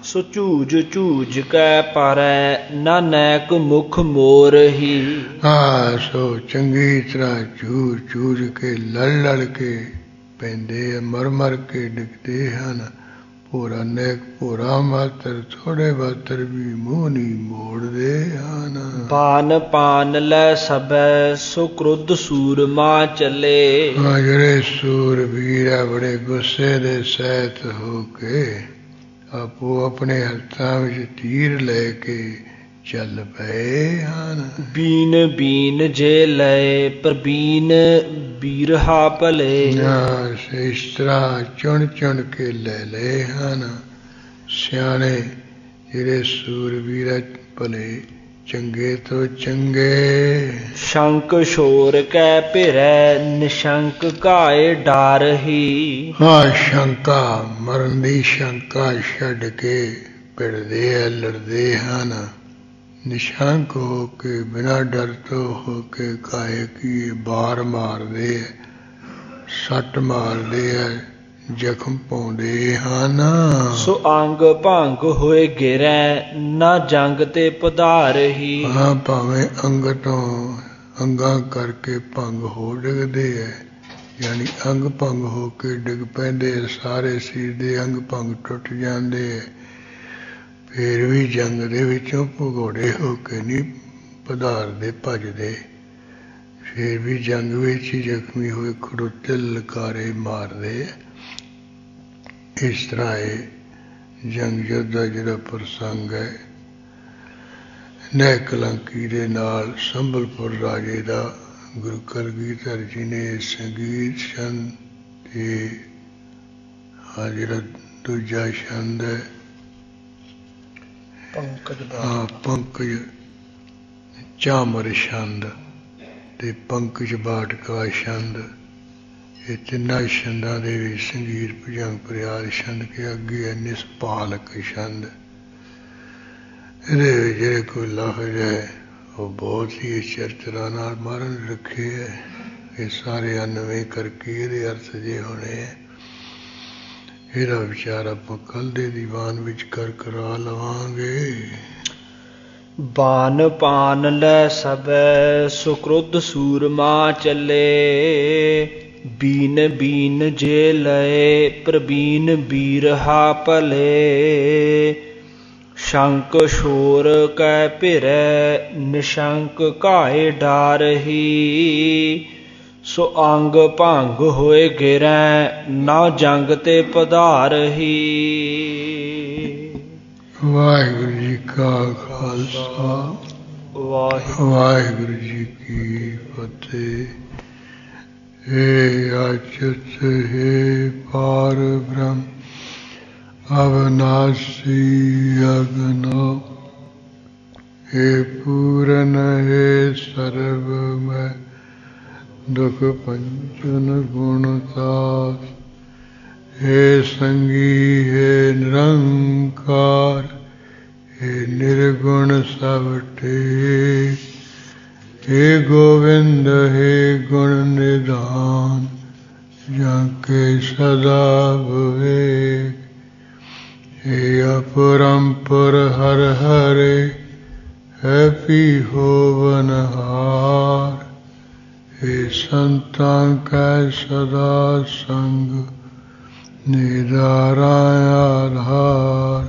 ਸੋ ਝੂਝ ਝੂਝ ਕੈ ਪਰੈ ਨਾ ਨੈਕ ਮੁਖ ਮੋਰਹੀ। ਸੋ ਚੰਗੀ ਤਰ੍ਹਾਂ ਝੂਝ ਝੂਝ ਕੇ ਲੜ ਲੜ ਕੇ ਪੈਂਦੇ, ਮਰ ਮਰ ਕੇ ਡਿੱਗਦੇ ਹਨ, ਭੋਰਾ ਨੇਕ ਭੋਰਾ ਮਾਤਰ ਥੋੜੇ ਬਾਤਰ ਵੀ ਮੂੰਹ ਨਹੀਂ ਮੋੜਦੇ ਹਨ। ਬਾਨ ਪਾਨ ਲੈ ਸਭੈ ਸੋ ਕ੍ਰੁੱਧ ਸੂਰਮਾ ਚੱਲੇ। ਹਾਂ, ਜਿਹੜੇ ਸੂਰਬੀਰ ਆ ਬੜੇ ਗੁੱਸੇ ਦੇ ਸਹਿਤ ਹੋ ਕੇ ਆਪੋ ਆਪਣੇ ਹੱਥਾਂ ਵਿੱਚ ਤੀਰ ਲੈ ਕੇ ਚੱਲ ਪਏ ਹਨ। ਬੀਨ ਬੀਨ ਜੇ ਲਏ ਪ੍ਰਬੀਨ ਬੀਰਹਾ ਭਲੇ। ਇਸ ਤਰ੍ਹਾਂ ਚੁਣ ਚੁਣ ਕੇ ਲੈ ਲਏ ਹਨ ਸਿਆਣੇ ਜਿਹੜੇ ਸੂਰਬੀਰ ਭਲੇ ਚੰਗੇ ਤੋਂ ਚੰਗੇ। ਸ਼ੰਕ ਸ਼ੋਰ ਕੈ ਭਿਰੈ ਨਿਸ਼ੰਕ ਘਾਏ ਡਾਰਹੀ। ਹਾਂ, ਸ਼ੰਕਾ ਮਰਨ ਦੀ ਸ਼ੰਕਾ ਛੱਡ ਕੇ ਭਿੜਦੇ ਆ ਲੜਦੇ ਹਨ। ਨਿਸ਼ੰਕ ਹੋ ਕੇ ਬਿਨਾਂ ਡਰ ਤੋਂ ਹੋ ਕੇ ਕਾਏ ਕੀ ਬਾਰ ਮਾਰਦੇ ਹੈ, ਸੱਟ ਮਾਰਦੇ ਹੈ, ਜ਼ਖਮ ਪਾਉਂਦੇ ਹਨ। ਸੋ ਅੰਗ ਭੰਗ ਹੋਏ ਗਿਰੈ ਨਾ ਜੰਗ ਤੇ ਪਧਾਰਹੀ। ਹਾਂ, ਭਾਵੇਂ ਅੰਗ ਤੋਂ ਅੰਗਾਂ ਕਰਕੇ ਭੰਗ ਹੋ ਡਿੱਗਦੇ ਹੈ, ਯਾਨੀ ਅੰਗ ਭੰਗ ਹੋ ਕੇ ਡਿੱਗ ਪੈਂਦੇ, ਸਾਰੇ ਸਰੀਰ ਦੇ ਅੰਗ ਭੰਗ ਟੁੱਟ ਜਾਂਦੇ ਹੈ, ਫਿਰ ਵੀ ਜੰਗ ਦੇ ਵਿੱਚੋਂ ਭਗੌੜੇ ਹੋ ਕੇ ਨਹੀਂ ਪਧਾਰਦੇ ਭੱਜਦੇ, ਫਿਰ ਵੀ ਜੰਗ ਵਿੱਚ ਹੀ ਜ਼ਖਮੀ ਹੋਏ ਖੜੋਤੇ ਲਲਕਾਰੇ ਮਾਰਦੇ। ਇਸ ਤਰ੍ਹਾਂ ਇਹ ਜੰਗ ਯੁੱਧ ਦਾ ਜਿਹੜਾ ਪ੍ਰਸੰਗ ਹੈ ਨਹਿ ਕਲੰਕੀ ਦੇ ਨਾਲ ਸੰਬਲਪੁਰ ਰਾਜੇ ਦਾ ਗੁਰੂ ਕਲਗੀਧਰ ਜੀ ਨੇ ਸੰਗੀਤ ਛੰਦ ਤੇ ਆ ਜਿਹੜਾ ਦੂਜਾ ਛੰਦ ਹੈ ਪੰਕਜ ਚਾਮਰ ਛੰਦ ਤੇ ਪੰਕਜ ਬਾਟਕਾ ਛੰਦ, ਇਹ ਤਿੰਨਾਂ ਛੰਦਾਂ ਦੇ ਵਿੱਚ ਸੰਗੀਤ ਭੁਜੰਗ ਪ੍ਰਿਆਲ ਛੰਦ ਕੇ ਅੱਗੇ ਹੈ ਨਿਸਪਾਲਕ ਛੰਦ। ਇਹਦੇ ਵਿੱਚ ਜਿਹੜੇ ਕੋਈ ਲਫ਼ਜ਼ ਹੈ ਉਹ ਬਹੁਤ ਹੀ ਚਰਚਰਾ ਨਾਲ ਮਾਰਨ ਰੱਖੇ ਹੈ। ਇਹ ਸਾਰੇ ਅਨਵੇਂ ਕਰਕੇ ਇਹਦੇ ਅਰਥ ਜੇ ਹੋਣੇ ਹੈ। ਇਹਦਾ ਵਿਚਾਰ ਆਪਾਂ ਕੱਲ੍ਹ ਦੇ ਦੀਵਾਨ ਵਿੱਚ ਕਰਾ ਲਵਾਂਗੇ। ਬਾਨ ਪਾਨ ਲੈ ਸਭੈ ਸੋ ਕ੍ਰੁੱਧ ਸੂਰਮਾ ਚੱਲੇ। ਬੀਨ ਬੀਨ ਜੇ ਲਏ ਪ੍ਰਬੀਨ ਬੀਰਹਾ ਭਲੇ। ਸ਼ੰਕ ਸ਼ੋਰ ਕੈ ਭਿਰੈ ਨਿਸ਼ੰਕ ਘਾਏ ਡਾਰਹੀ। ਸੋ ਅੰਗ ਭੰਗ ਹੋਏ ਗਿਰੈ ਨਾ ਜੰਗ ਤੇ ਪਧਾਰਹੀ। ਵਾਹਿਗੁਰੂ ਜੀ ਕਾ ਖਾਲਸਾ, ਵਾਹਿਗੁਰੂ ਜੀ ਕੀ ਫਤਿਹ। ਹੇ ਅਚੁੱਤ ਹੇ ਪਾਰ ਬ੍ਰਹਮ ਅਵਨਾਸੀ ਅਗਨੋ। ਹੇ ਪੂਰਨ ਹੇ ਸਰਬਮੈ ਦੁਖ ਪੰਚਨ ਗੁਣਤਾਸ। ਹੇ ਸੰਗੀ ਹੇ ਨਿਰੰਕਾਰ ਹੇ ਨਿਰਗੁਣ ਸਭ ਟੇਕ। ਹੇ ਗੋਵਿੰਦ ਹੇ ਗੁਣ ਨਿਧਾਨ ਜਾਂ ਕੇ ਸਦਾ ਵਿਵੇਕ। ਹੇ ਅਪਰੰਪਰ ਹਰ ਹਰੇ ਹੈ ਪੀ ਹੋਵਨਹਾਰ। ਹੇ ਸੰਤਾਂ ਕੈ ਸਦਾ ਸੰਗ ਨਿਦਾਰਾ ਆਧਾਰ।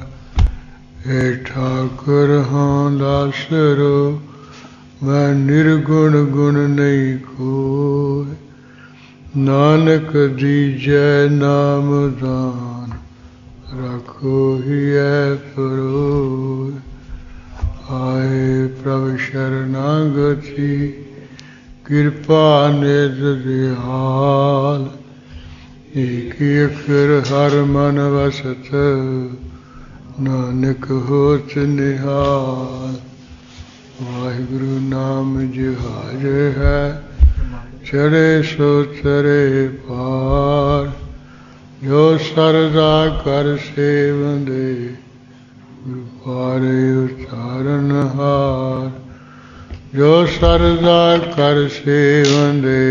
ਹੇ ਠਾਕੁਰ ਹਾਂ ਦਾਸਰੋ ਮੈਂ ਨਿਰਗੁਣ ਗੁਣ ਨਹੀਂ ਕੋਇ। ਨਾਨਕ ਦੀਜੈ ਨਾਮ ਦਾਨ ਰੱਖੋ ਹਿਐ ਪਰੋਇ। ਆਏ ਪ੍ਰਭ ਸ਼ਰਨਾਗਤੀ ਕਿਰਪਾ ਨਿਧ ਦਿਆਲ। ਏਕ ਅੱਖਰ ਹਰ ਮਨ ਵਸਤ ਨਾਨਕ ਹੋਤ ਨਿਹਾਲ। ਵਾਹਿਗੁਰੂ ਨਾਮ ਜਹਾਜ ਹੈ ਚੜ੍ਹੇ ਸੋ ਤਰੇ ਪਾਰ। ਜੋ ਸਰਦਾ ਕਰ ਸੇਵੰਦੇ ਗੁਰੂ ਪਾਰੇ ਉਤਾਰਨਹਾਰ। ਜੋ ਸਰਦਾ ਕਰ ਸੇਵੰਦੇ